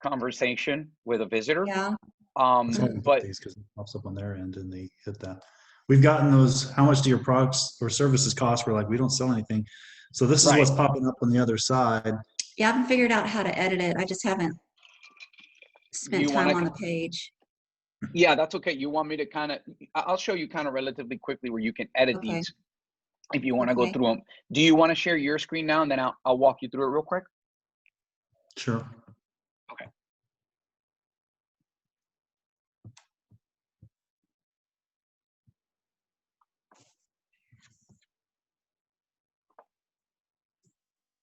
conversation with a visitor. yeah. Someone hit But these because it pops up on their end and they hit that. We've gotten those, how much do your products or services cost? We're like, we don't sell anything. So this is right, what's popping up on the other side. Yeah, I haven't figured out how to edit it. I just haven't do spent you want time on to? the page. Yeah, that's okay. You want me to kind of? I'll show you kind of relatively quickly where you can edit Okay. these if you want to go Okay. through them. Do you want to share your screen now, and then I'll walk you through it real quick? Sure. Okay.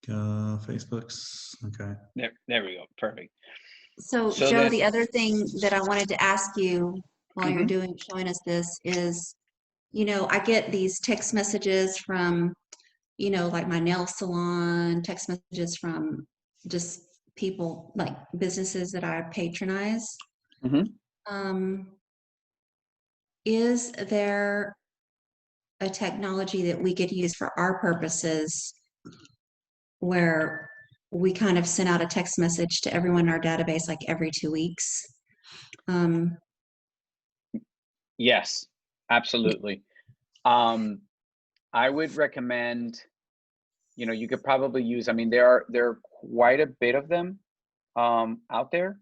Facebook's, okay. There we go. Perfect. So So Joe, then, the other thing that I wanted to ask you while you're mhm, showing us this is, I get these text messages from, like my nail salon, text messages from just people, like businesses that I patronize. mhm. Um, is there a technology that we could use for our purposes where we kind of send out a text message to everyone in our database like every 2 weeks? Um, Yes, absolutely. Um, I would recommend. You could probably use. I mean, there are quite a bit of them out there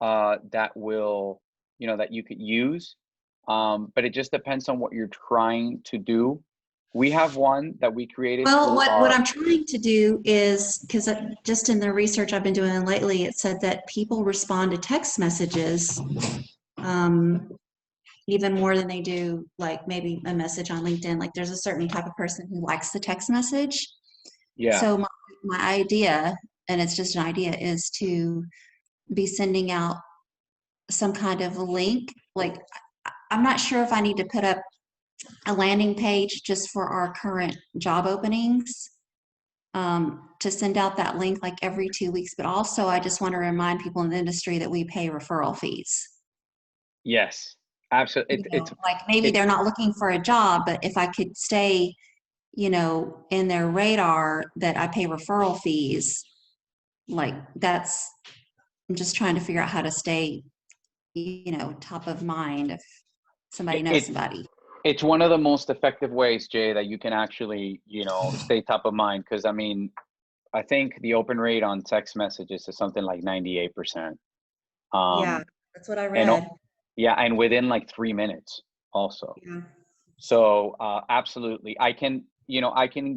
that will, that you could use. But it just depends on what you're trying to do. We have one that we created well, through what our. I'm trying to do is, because just in the research I've been doing lately, it said that people respond to text messages um, even more than they do like maybe a message on LinkedIn. Like there's a certain type of person who likes the text message. Yeah. So my idea, and it's just an idea, is to be sending out some kind of a link. Like I'm not sure if I need to put up a landing page just for our current job openings to send out that link like every 2 weeks, but also I just want to remind people in the industry that we pay referral fees. Yes. Absolutely. Like maybe It's they're not looking for a job, but if I could stay, in their radar that I pay referral fees, like I'm just trying to figure out how to stay, top of mind if somebody knows it, somebody. it's one of the most effective ways, Jay, that you can actually, stay top of mind. Because I mean, I think the open rate on text messages is something like 98%. Yeah, Um, that's what I and read. yeah, and within like 3 minutes also. Yeah. So absolutely, I can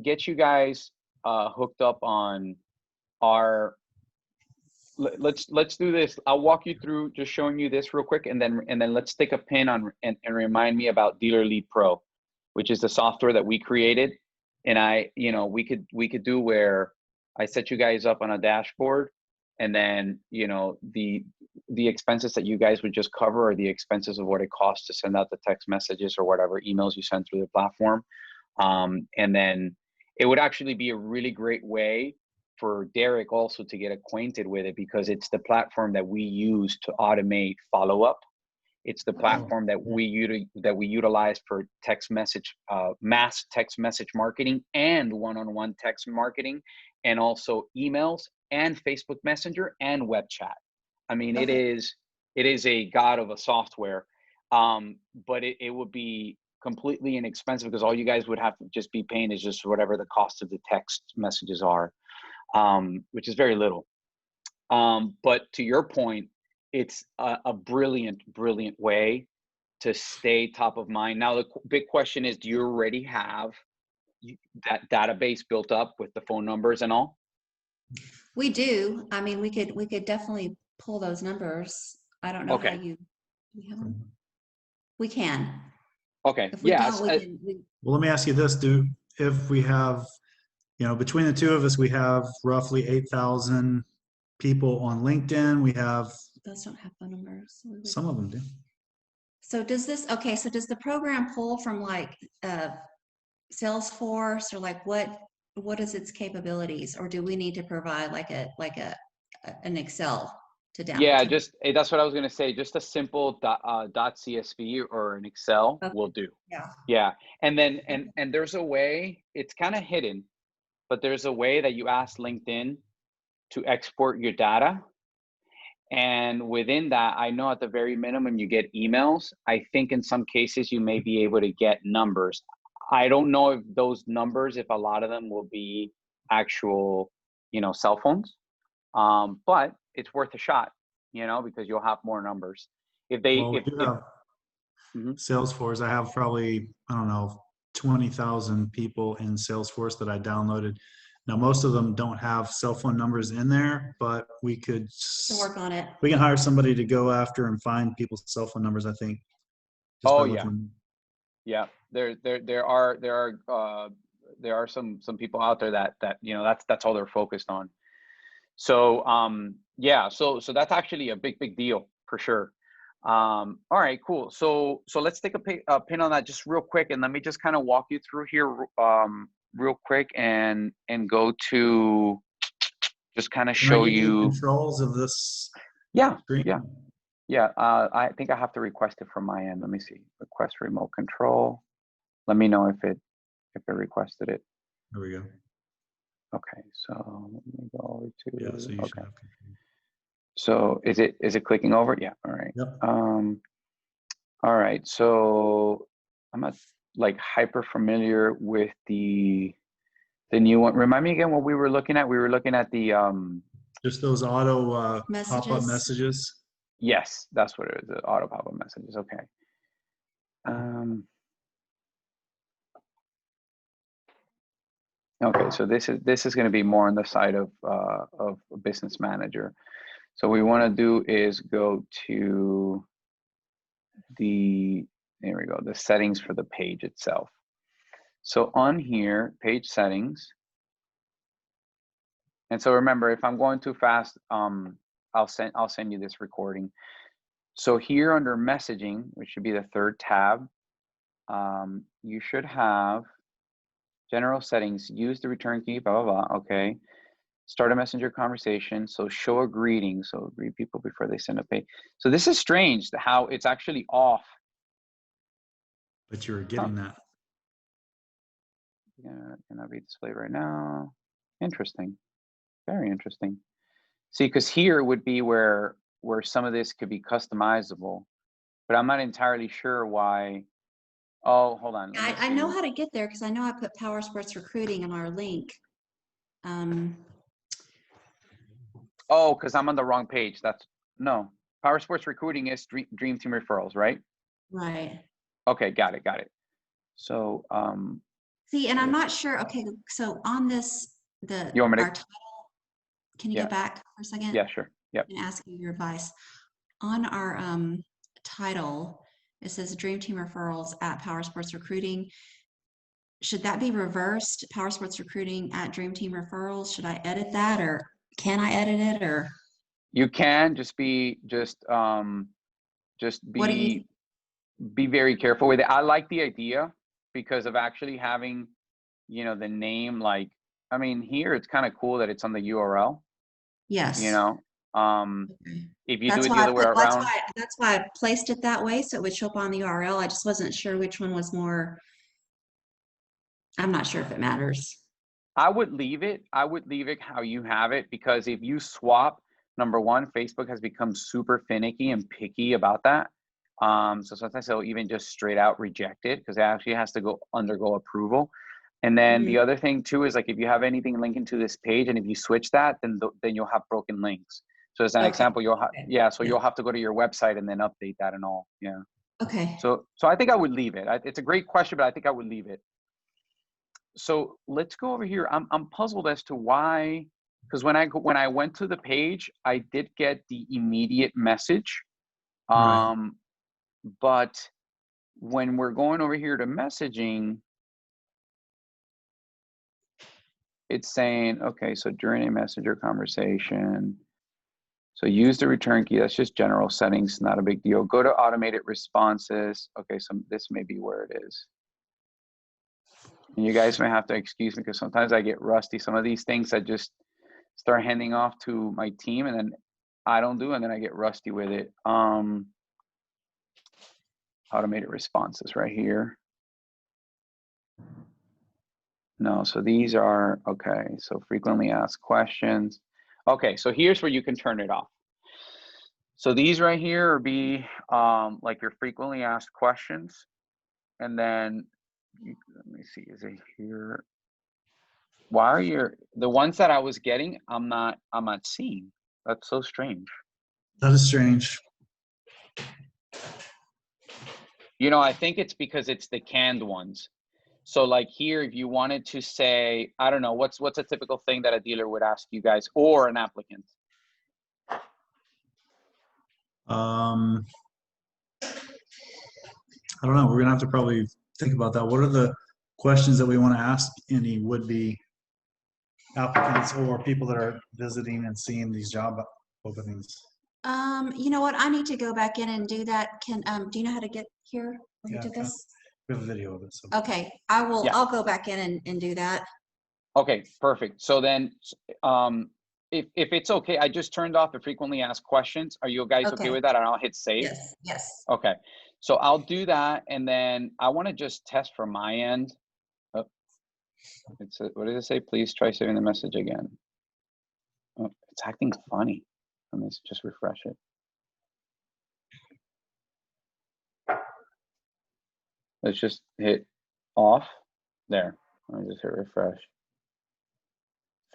get you guys hooked up on our. Let's do this. I'll walk you through just showing you this real quick, and then let's stick a pin on and remind me about Dealer Lead Pro, which is the software that we created. And we could do where I set you guys up on a dashboard, and then the expenses that you guys would just cover are the expenses of what it costs to send out the text messages or whatever emails you send through the platform. And then it would actually be a really great way for Derek also to get acquainted with it, because it's the platform that we use to automate follow-up. It's the platform that we utilize for text message, mass text message marketing and one-on-one text marketing, and also emails and Facebook Messenger and web chat. I mean, it is a god of a software, but it would be completely inexpensive, because all you guys would have to just be paying is just whatever the cost of the text messages are, which is very little. But to your point, it's a brilliant way to stay top of mind. Now, the big question is, do you already have that database built up with the phone numbers and all? We do. I mean, we could definitely pull those numbers. I don't know how you have them. We can. Okay. If we don't, Well, let me ask you this, if we have, between the two of us, we have roughly 8,000 people on LinkedIn. We have. Those don't have phone numbers. Some of them do. So does the program pull from like Salesforce, or like what is its capabilities, or do we need to provide like an Excel to download? Yeah, that's what I was going to say. Just a simple .csv or an Excel will do. Yeah. And then, and there's a way, it's kind of hidden, but there's a way that you ask LinkedIn to export your data. And within that, I know at the very minimum, you get emails. I think in some cases you may be able to get numbers. I don't know if those numbers, if a lot of them will be actual, cell phones, but it's worth a shot, because you'll have more numbers. If they, well, we do have Salesforce. I have probably, I don't know, 20,000 people in Salesforce that I downloaded. Now, most of them don't have cell phone numbers in there, but we could work on it. We can hire somebody to go after and find people's cell phone numbers, I think. Yeah. There are some people out there that that's all they're focused on. So so that's actually a big deal for sure. All right, cool. So let's take a pin on that just real quick, and let me just kind of walk you through here real quick and go to just kind of show you controls of this. Screen? Yeah. I think I have to request it from my end. Let me see. Request remote control. Let me know if it requested it. There we go. Okay, so let me go over to. Yeah, so you should have control. So is it clicking over? Yeah. All right. Yep. All right. So I'm not like hyper familiar with the new one. Remind me again what we were looking at. We were looking at the just those auto pop-up messages. Yes, that's what it is. The auto pop-up messages. Okay. Okay, so this is going to be more on the side of a business manager. So what we want to do is go to there we go, the settings for the page itself. So on here, page settings. And so remember, if I'm going too fast, I'll send you this recording. So here under messaging, which should be the third tab, you should have general settings, use the return key, blah, blah, blah. Okay. Start a messenger conversation. So show a greeting. So greet people before they send a page. So this is strange how it's actually off. But you're getting that. Yeah, gonna be displayed right now. Interesting. Very interesting. See, because here would be where some of this could be customizable, but I'm not entirely sure why. Oh, hold on. I know how to get there because I know I put Power Sports Recruiting in our link. Oh, because I'm on the wrong page. No. Power Sports Recruiting is Dream Team Referrals, right? Right. Okay, got it. So, see, and I'm not sure. Okay, so on this, you want me to, our title, can you go back for a second? Yeah, sure. Yep. And ask you your advice. On our title, it says Dream Team Referrals at Power Sports Recruiting. Should that be reversed? Power Sports Recruiting at Dream Team Referrals? Should I edit that, or can I edit it, or? You can be very careful with it. I like the idea because of actually having, the name like I mean, here it's kind of cool that it's on the URL, you Yes. know. Okay. If you do That's it the why I other way put, around, that's why I placed it that way, so it would show up on the URL. I just wasn't sure which one was more, I'm not sure if it matters. I would leave it. I would leave it how you have it, because if you swap, number one, Facebook has become super finicky and picky about that. So sometimes they'll even just straight out reject it because it actually has to undergo approval. And then the Mhm. other thing too is like if you have anything linking to this page and if you switch that, then you'll have broken links. So as an Okay. example, you'll have Okay. so Yeah. you'll have to go to your website and then update that and all. Yeah. Okay. So I think I would leave it. It's a great question, but I think I would leave it. So let's go over here. I'm puzzled as to why, because when I went to the page, I did get the immediate message. Right. But when we're going over here to messaging, it's saying, okay, so during a messenger conversation, so use the return key. That's just general settings, not a big deal. Go to automated responses. Okay, so this may be where it is. And you guys may have to excuse me because sometimes I get rusty. Some of these things I just start handing off to my team and then I don't do, and then I get rusty with it. Automated responses right here. No, so these are, okay, so frequently asked questions. Okay, so here's where you can turn it off. So these right here would be like your frequently asked questions. And then, let me see, is it here? Why are the ones that I was getting, I'm not seeing. That's so strange. That is strange. You know, I think it's because it's the canned ones. So like here, if you wanted to say, I don't know, what's a typical thing that a dealer would ask you guys or an applicant? I don't know. We're gonna have to probably think about that. What are the questions that we want to ask any would-be applicants or people that are visiting and seeing these job openings? You know what? I need to go back in and do that. Do you know how to get here? Where you Yeah, did this? we have a video of it. So. Okay, Yeah. I'll go back in and do that. Okay, perfect. So then, if it's okay, I just turned off the frequently asked questions. Are you guys okay Okay. with that? And I'll hit save. Yes, yes. Okay, so I'll do that, and then I want to just test from my end. Oh, what does it say? Please try saving the message again. Oh, it's acting funny. Let me just refresh it. Let's just hit off. There. Let me just hit refresh.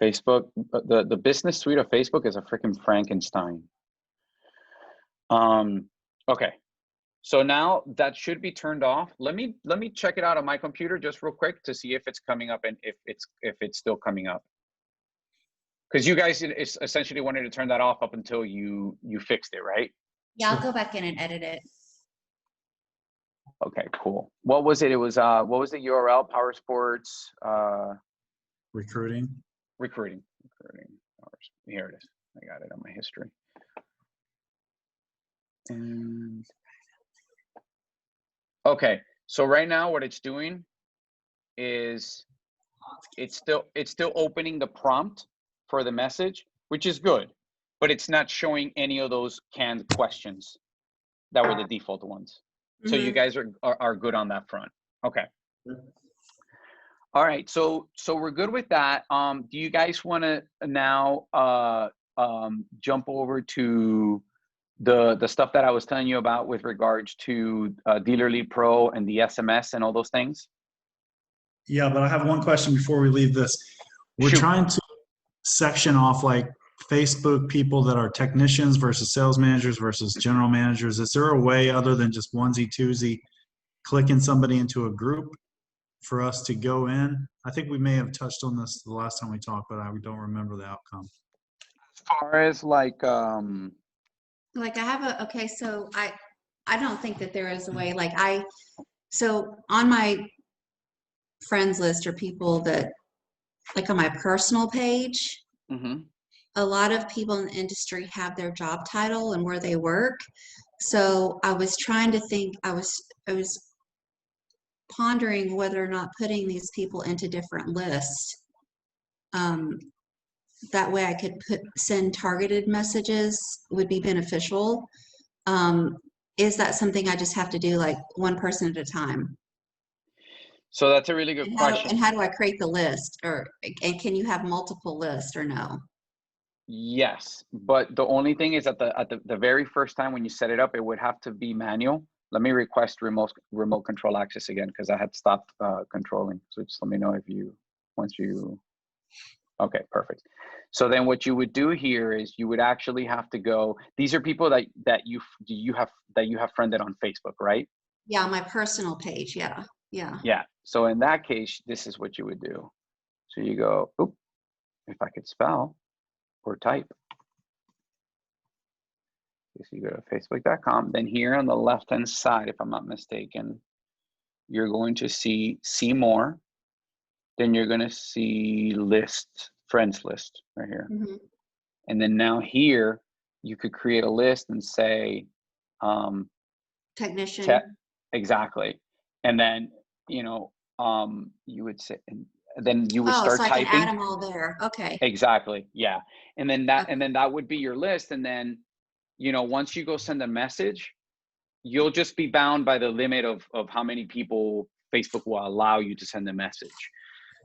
Facebook, the business suite of Facebook is a freaking Frankenstein. Okay. So now that should be turned off. Let me check it out on my computer just real quick to see if it's coming up and if it's still coming up. Because you guys essentially wanted to turn that off up until you fixed it, right? Yeah, I'll go back in and edit it. Okay, cool. What was it? It was what was the URL? Power Sports Recruiting. recruiting. Here it is. I got it on my history. And okay, so right now what it's doing is it's still opening the prompt for the message, which is good, but it's not showing any of those canned questions that were the default ones. So you guys are good on that front. Okay. All right, so we're good with that. Do you guys want to now jump over to the stuff that I was telling you about with regards to Dealer Lead Pro and the SMS and all those things? Yeah, but I have one question before we leave this. We're Shoot. trying to section off like Facebook people that are technicians versus sales managers versus general managers. Is there a way other than just onesie twosie clicking somebody into a group for us to go in? I think we may have touched on this the last time we talked, but I don't remember the outcome. As far as like Like I have okay, so I don't think that there is a way, like so on my friends list are people that, like on my personal page, a lot of people in the industry have their job title and where they work. So I was trying to think, I was pondering whether or not putting these people into different lists That way I could send targeted messages would be beneficial. Is that something I just have to do like one person at a time? So that's a really good question. And how do I create the list, and can you have multiple lists or no? Yes, but the only thing is at the very first time when you set it up, it would have to be manual. Let me request remote control access again, because I had stopped controlling. So just let me know if okay, perfect. So then what you would do here is you would actually have to go. These are people that you have friended on Facebook, right? Yeah, my personal page. Yeah. Yeah. Yeah. So in that case, this is what you would do. So you go, oop, if I could spell or type. So you go to facebook.com. Then here on the left-hand side, if I'm not mistaken, you're going to see more. Then you're going to see list, friends list right here. Mm-hmm. And then now here, you could create a list and say, Technician. exactly. And then, you would say, and then you would Oh, start so I typing. can add them all there. Okay. Exactly. Yeah. And then that would be your list. And then, once you go send a message, you'll just be bound by the limit of how many people Facebook will allow you to send a message.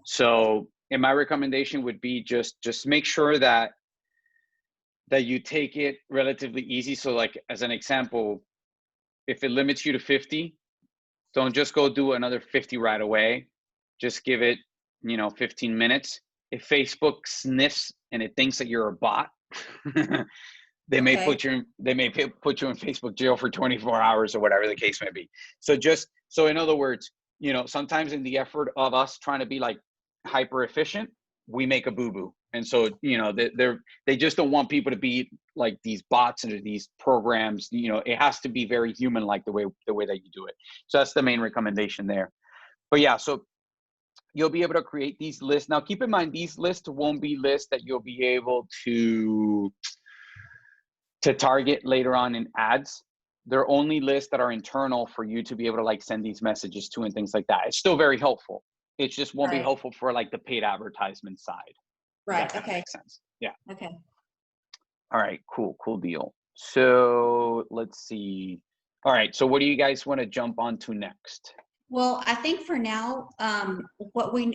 So, and my recommendation would be just make sure that you take it relatively easy. So like, as an example, if it limits you to 50, don't just go do another 50 right away. Just give it, 15 minutes. If Facebook sniffs and it thinks that you're a bot, they may put you in Facebook jail for 24 hours or whatever the case may be. So in other words, sometimes in the effort of us trying to be like hyper efficient, we make a boo-boo. And so, they just don't want people to be like these bots and these programs. It has to be very human-like the way that you do it. So that's the main recommendation there. But yeah, so you'll be able to create these lists. Now, keep in mind, these lists won't be lists that you'll be able to target later on in ads. They're only lists that are internal for you to be able to like send these messages to and things like that. It's still very helpful. It just won't be helpful for like the paid advertisement side. Right. That makes sense. Yeah. Okay. All right. Cool deal. So let's see. All right. So what do you guys want to jump onto next? Well, I think for now, what we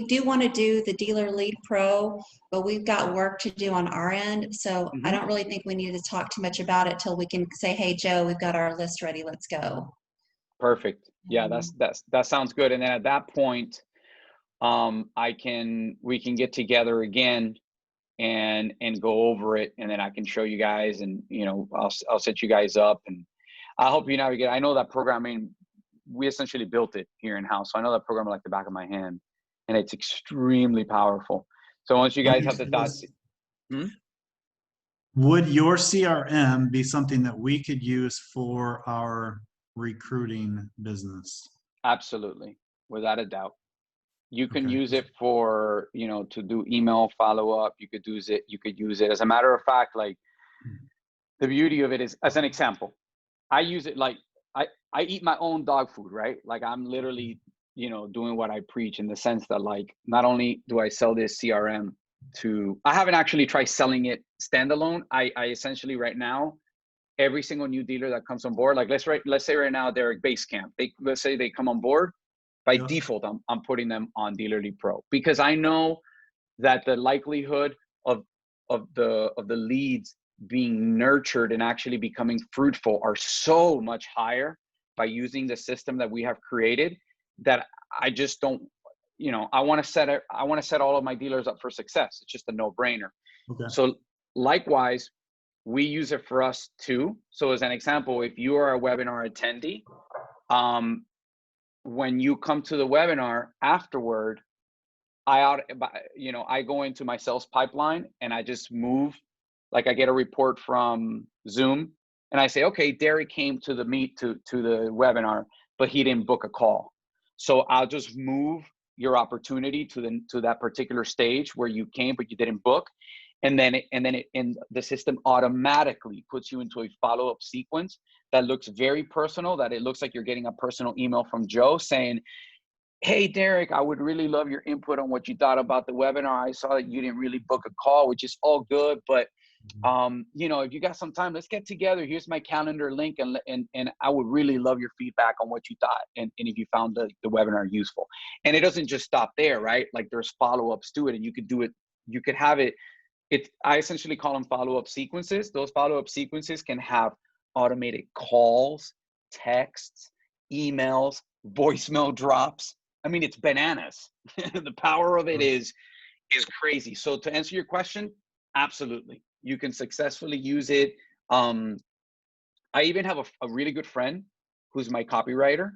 do want to do the Dealer Lead Pro, but we've got work to do on our end. So I don't really think we need to talk too much about it till we can say, hey, Joe, we've got our list ready. Let's go. Perfect. Yeah, that sounds good. And then at that point, we can get together again and go over it, and then I can show you guys, and I'll set you guys up, and I'll help you navigate. I know that programming, we essentially built it here in house, so I know that program like the back of my hand, and it's extremely powerful. So once you guys have the thoughts, would your CRM be something that we could use for our recruiting business? Absolutely, without a doubt. You can use it for, to do email follow-up. You could use it. As a matter of fact, like, the beauty of it is, as an example, I use it like, I eat my own dog food, right? Like, I'm literally, doing what I preach, in the sense that, like, not only do I sell this CRM I haven't actually tried selling it standalone. I essentially right now, every single new dealer that comes on board, like let's say right now they're at base camp. Let's say they come on board. By default, I'm putting them on Dealer Lead Pro, because I know that the likelihood of the leads being nurtured and actually becoming fruitful are so much higher by using the system that we have created, that I just don't, I want to set all of my dealers up for success. It's just a no-brainer. Okay. So likewise, we use it for us too. So as an example, if you are a webinar attendee, when you come to the webinar afterward, I go into my sales pipeline, and I just move, like, I get a report from Zoom, and I say, okay, Derek came to the webinar, but he didn't book a call. So I'll just move your opportunity to that particular stage where you came, but you didn't book. And then the system automatically puts you into a follow-up sequence that looks very personal, that it looks like you're getting a personal email from Joe saying, hey, Derek, I would really love your input on what you thought about the webinar. I saw that you didn't really book a call, which is all good, but you know, if you got some time, let's get together. Here's my calendar link, and I would really love your feedback on what you thought, and if you found the webinar useful. And it doesn't just stop there, right? Like there's follow-ups to it, and you could do it, you could have it. I essentially call them follow-up sequences. Those follow-up sequences can have automated calls, texts, emails, voicemail drops. I mean, it's bananas. The power of it is crazy. So to answer your question, absolutely. You can successfully use it. I even have a really good friend who's my copywriter,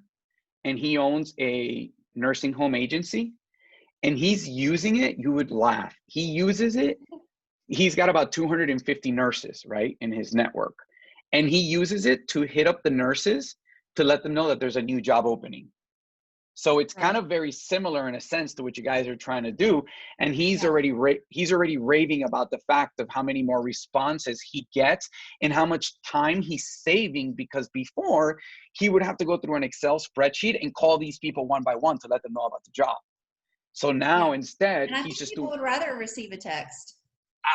and he owns a nursing home agency, and he's using it. You would laugh. He uses it. He's got about 250 nurses, right, in his network. And he uses it to hit up the nurses to let them know that there's a new job opening. So it's kind of very similar in a sense to what you guys are trying to do. And he's already raving about the fact of how many more responses he gets and how much time he's saving, because before he would have to go through an Excel spreadsheet and call these people one by one to let them know about the job. So now instead, And I he's think just people doing would rather receive a text.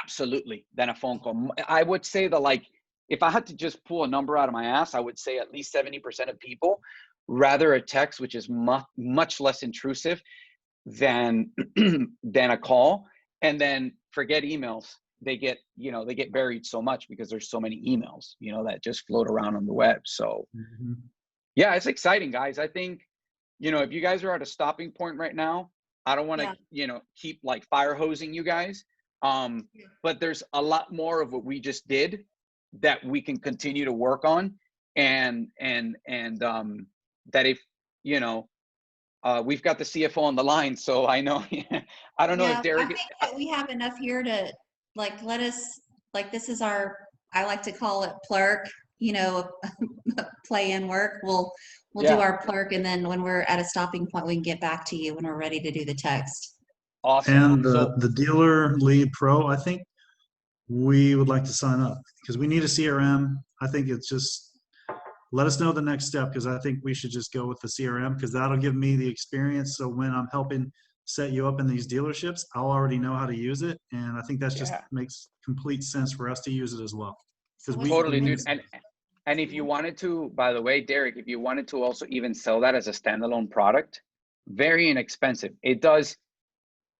absolutely than a phone call. I would say that, like, if I had to just pull a number out of my ass, I would say at least 70% of people rather a text, which is much less intrusive than than a call. And then forget emails. They get, you know, they get buried so much because there's so many emails, you know, that just float around on the web. So yeah, it's exciting, guys. I think, you know, if you guys are at a stopping point right now, I don't want to, you know, keep like fire hosing you guys. But there's a lot more of what we just did that we can continue to work on. And that if, you know, we've got the CFO on the line, so I know, I don't know if I Derek, think that we have enough here to like, let us, like, this is our, I like to call it plurk, you know, play in work. We'll do our plurk, and then when we're at a stopping point, we can get back to you when we're ready to do the text. awesome. And So the Dealer Lead Pro, I think we would like to sign up because we need a CRM. I think it's just, let us know the next step, because I think we should just go with the CRM, because that'll give me the experience. So when I'm helping set you up in these dealerships, I'll already know how to use it. And I think that's just makes complete sense for us to use it as well. Because we totally, need dude. And if you wanted to, by the way, Derek, if you wanted to also even sell that as a standalone product, very inexpensive. It does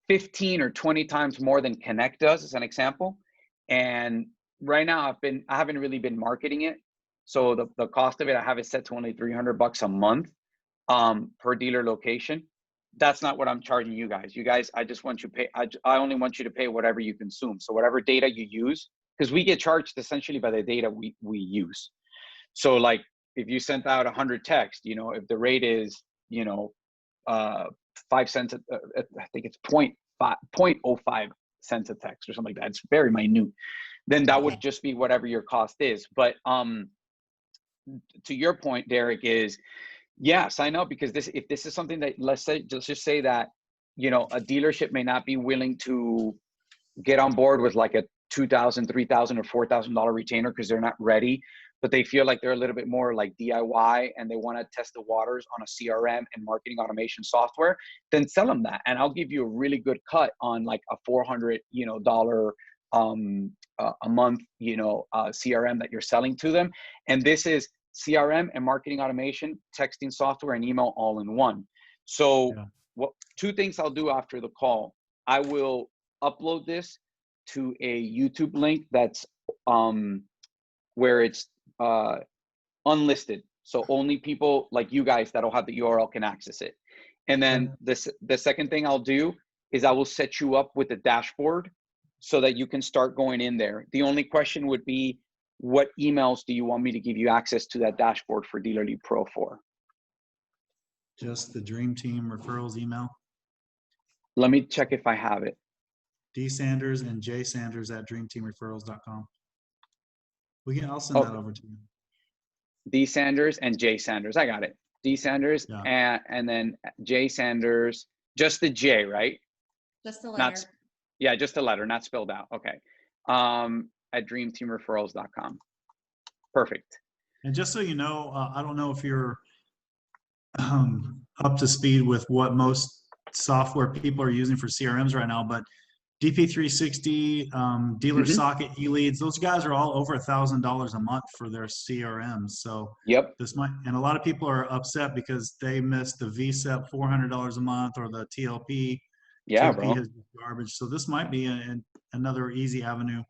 15 or 20 times more than Connect does, as an example. And right now I haven't really been marketing it. So the cost of it, I have it set to only $300 a month per dealer location. That's not what I'm charging you guys. You guys, I just want you to pay, I only want you to pay whatever you consume. So whatever data you use, because we get charged essentially by the data we use. So like if you sent out 100 texts, you know, if the rate is, you know, 5 cents, I think it's 0.05 cents a text or something like that. It's very minute. Then that would just be whatever your cost is. But to your point, Derek, is sign up, because if this is something that, let's just say that, you know, a dealership may not be willing to get on board with like a $2,000, $3,000, or $4,000 retainer because they're not ready, but they feel like they're a little bit more like DIY and they want to test the waters on a CRM and marketing automation software, then sell them that. And I'll give you a really good cut on like a $400, you know, a month, you know, CRM that you're selling to them. And this is CRM and marketing automation, texting software, and email all in one. So two things I'll do after the call. I will upload this to a YouTube link that's where it's unlisted. So only people like you guys that'll have the URL can access it. And then the second thing I'll do is I will set you up with a dashboard so that you can start going in there. The only question would be, what emails do you want me to give you access to that dashboard for Dealer Lead Pro for? just the Dream Team referrals email. Let me check if I have it. D Sanders and J Sanders at dreamteamreferrals.com. I'll send that over to you. D Sanders and J Sanders. I got it. D Sanders and then J Sanders, just the J, right? Just the letter. Just the letter, not spelled out. Okay. At dreamteamreferrals.com. Perfect. And just so you know, I don't know if you're up to speed with what most software people are using for CRMs right now, but DP360, Dealer Mhm. Socket, eLeads, those guys are all over $1,000 a month for their CRMs. So Yep. this might, and a lot of people are upset because they missed the VSEP $400 a month or the TLP. Yeah, TLP bro. has garbage. So this might be another easy avenue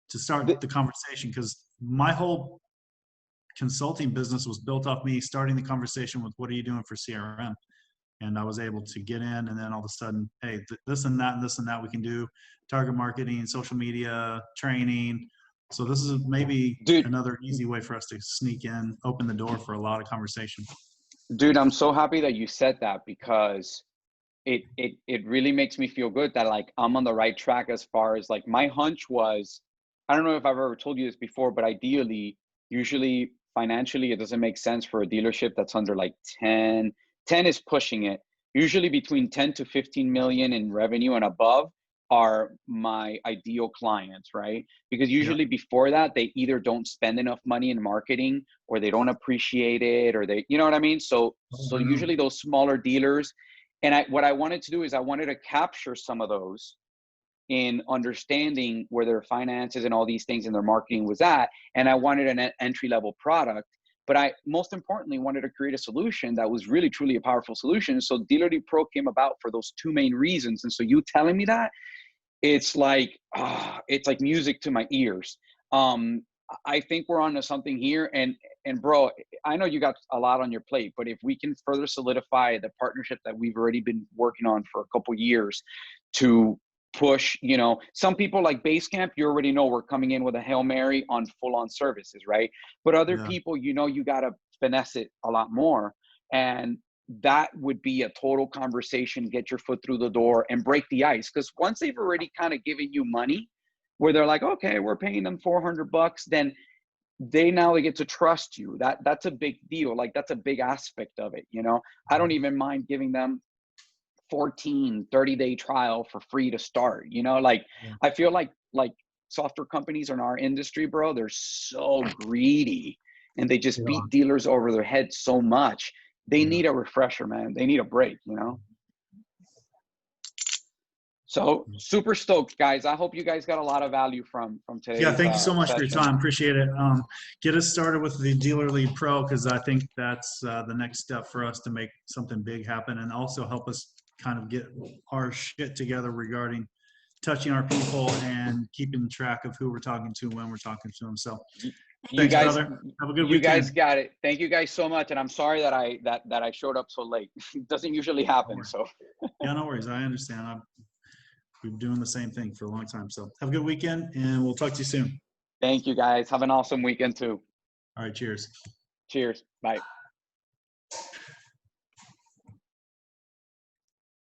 to start Th- the conversation, because my whole consulting business was built off me starting the conversation with, what are you doing for CRM? And I was able to get in, and then all of a sudden, hey, this and that and this and that we can do, target marketing, social media, training. So this is maybe Dude, another easy way for us to sneak in, open the door for a lot of conversation. dude, I'm so happy that you said that, because it really makes me feel good that like I'm on the right track. As far as like, my hunch was, I don't know if I've ever told you this before, but ideally, usually financially, it doesn't make sense for a dealership that's under like 10 is pushing it. Usually between 10 to 15 million in revenue and above are my ideal clients, right? Because Yeah. usually before that, they either don't spend enough money in marketing, or they don't appreciate it, or they, you know what I mean? So usually those smaller dealers, and what I wanted to do is I wanted to capture some of those in understanding where their finances and all these things and their marketing was at. And I wanted an entry level product, but I most importantly wanted to create a solution that was really truly a powerful solution. So Dealerly Pro came about for those two main reasons. And so you telling me that, it's like music to my ears. I think we're onto something here. And bro, I know you got a lot on your plate, but if we can further solidify the partnership that we've already been working on for a couple years to push, some people like Basecamp, you already know we're coming in with a Hail Mary on full-on services, right? But other Yeah. people, you got to finesse it a lot more. And that would be a total conversation, get your foot through the door and break the ice. Because once they've already kind of given you money where they're like, okay, we're paying them $400, then they get to trust you. That's a big deal. Like, that's a big aspect of it. I don't even mind giving them 30-day trial for free to start. Like, Yeah. I feel like software companies in our industry, bro, they're so greedy and they just Yeah. beat dealers over their head so much. They Yeah. need a refresher, man. They need a break, So super stoked, guys. I hope you guys got a lot of value from today's Yeah, thank you so much for your session. time. Appreciate it. Get us started with the Dealerly Pro, because I think that's the next step for us to make something big happen, and also help us kind of get our shit together regarding touching our people and keeping track of who we're talking to when we're talking to them. So You thanks, guys, brother. Have a good you guys weekend. got it. Thank you guys so much. And I'm sorry that I showed up so late. It doesn't usually happen. So Yeah, no worries. I understand. We've been doing the same thing for a long time. So have a good weekend, and we'll talk to you soon. thank you guys. Have an awesome weekend too. All right, cheers. Cheers. Bye.